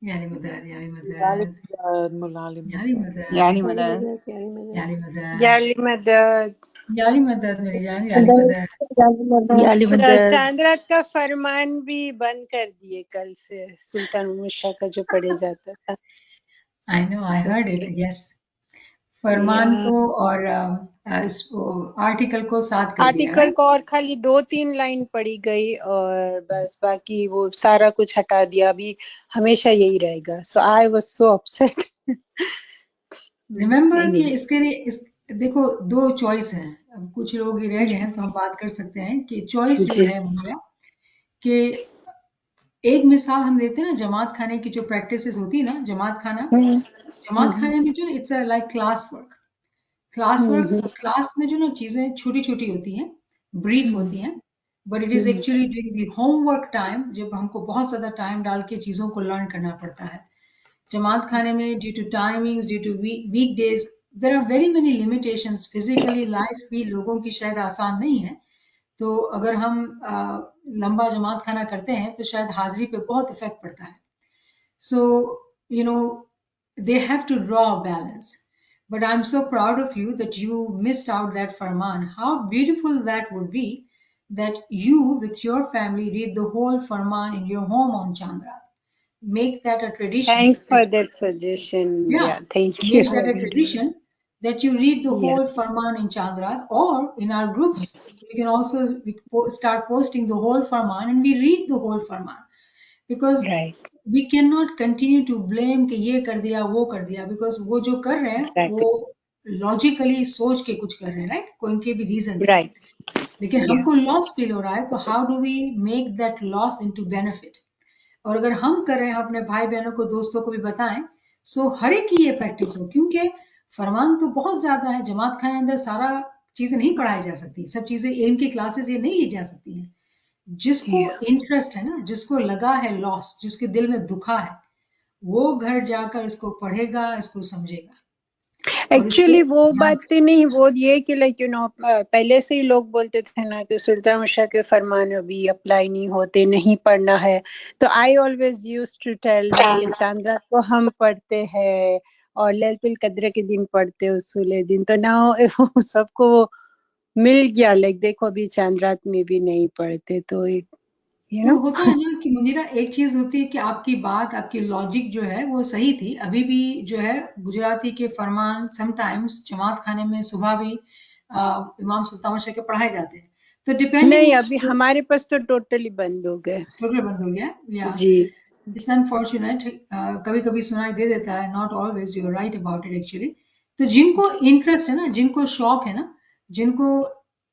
Yali Madad, Yali Mulali Madad, Madad, Mulali Yali Madad. Madad, Yani Madad. Yali Madad, जाली मदद Yali Madad, मेरी जान, Yali Madad. याली मदद चांद रात का फरमान भी बंद कर दिए कल से सुल्तान मुशा का जो पढ़े जाता था I know, I heard it, yes. फरमान या को और आर्टिकल को साथ कर दिया, आर्टिकल right? को और खाली 2-3 लाइन पढ़ी गई और बस बाकी वो सारा कुछ हटा दिया अभी हमेशा यही रहेगा so I was so upset remember कि इसके लिए देखो 2 चॉइस है। अब कुछ लोग ही रह गए हैं तो हम बात कर सकते हैं कि चॉइस जो जी है मुझे कि एक मिसाल हम देते हैं ना जमात खाने की जो प्रैक्टिसेस होती है ना जमात खाने में जो it's like class work class में जो ना चीजें छोटी छोटी होती हैं ब्रीफ होती हैं but it is actually during the homework time जब हमको बहुत ज्यादा टाइम डाल के चीजों को लर्न करना पड़ता है जमात खाने में due to timings due to week days there are very many limitations physically life भी लोगों की शायद आसान नहीं है तो अगर हम लंबा जमात खाना करते हैं तो शायद हाजिरी पे बहुत इफेक्ट पड़ता है so you know they have to draw a balance but I'm so proud of you that you missed out that farman how beautiful that would be that you with your family read the whole farman in your home on chandra make that a tradition thanks for that that suggestion yeah, या thank you make that a tradition that you read the या whole Farman in Chandrat, or in our groups, we can also start posting the whole Farman and we read the whole Farman because right we cannot continue to blame कि ये कर दिया वो कर दिया because वो जो कर रहे हैं एग्जैक्टली वो logically सोच के कुछ कर रहे हैं राइट कोई इनके भी रीजन है राइट लेकिन या हमको लॉस फील हो रहा है तो how do we make that loss into benefit और अगर हम कर रहे हैं अपने भाई बहनों को दोस्तों को भी बताएं सो हर एक की ये प्रैक्टिस हो क्योंकि फरमान तो बहुत ज्यादा है जमात खाने अंदर सारा चीजें नहीं पढ़ाई जा सकती सब चीजें एम की क्लासेस ये नहीं ली जा सकती हैं जिसको इंटरेस्ट है ना जिसको लगा है लॉस जिसके दिल में दुखा है वो घर जाकर इसको पढ़ेगा इसको समझेगा और एक्चुअली इसको वो ध्यान बात नहीं वो ये कि लाइक यू नो पहले से ही लोग बोलते थे ना कि सुल्तान मुशा के फरमान अभी अप्लाई नहीं होते नहीं पढ़ना है तो I always use to tell कि चांद रात को हम पढ़ते हैं और लैलतुल कद्र के दिन पढ़ते हैं उसूले दिन तो ना सबको मिल गया लाइक देखो अभी चांद रात में भी नहीं पढ़ते तो यू तो नो होता है ना कि मंदिरा एक चीज होती है कि आपकी बात आपकी लॉजिक जो है वो सही थी अभी भी जो है गुजराती के फरमान समटाइम्स जमात खाने में सुबह भी इमाम सुल्तान बादशाह के पढ़ाए जाते हैं तो डिपेंडिंग नहीं अभी हमारे पास तो टोटली बंद हो गए टोटल बंद हो गया या जी इट्स अनफॉर्चुनेट कभी कभी सुनाई दे देता है not always you right about it actually तो जिनको इंटरेस्ट है ना जिनको शौक है ना जिनको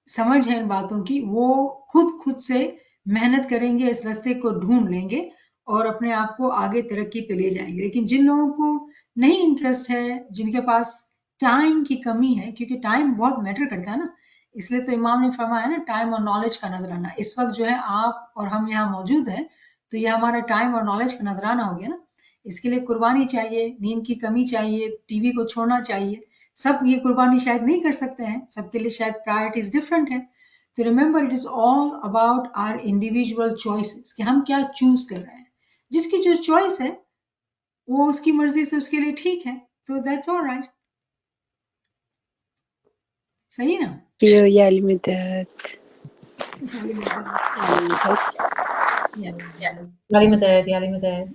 समझ है इन बातों की वो खुद से मेहनत करेंगे इस रास्ते को ढूंढ लेंगे और अपने आप को आगे तरक्की पे ले जाएंगे लेकिन जिन लोगों को नहीं इंटरेस्ट है जिनके पास टाइम की कमी है क्योंकि टाइम बहुत मैटर करता है ना इसलिए तो इमाम ने फरमाया ना टाइम और नॉलेज का नजराना इस वक्त जो है आप और हम यहाँ मौजूद हैं तो ये हमारा टाइम और नॉलेज का नजराना हो गया ना इसके लिए कुर्बानी चाहिए नींद की कमी चाहिए टीवी को छोड़ना चाहिए सब ये कुर्बानी शायद नहीं कर सकते हैं सबके लिए शायद प्रायोरिटीज डिफरेंट है तो remember it is all about our individual choices कि हम क्या चूज कर रहे हैं जिसकी जो चॉइस है वो उसकी मर्जी से उसके लिए ठीक है तो दैट्स ऑलराइट सही है ना يا المداد Yeah. Yali Madad, Yali Madad.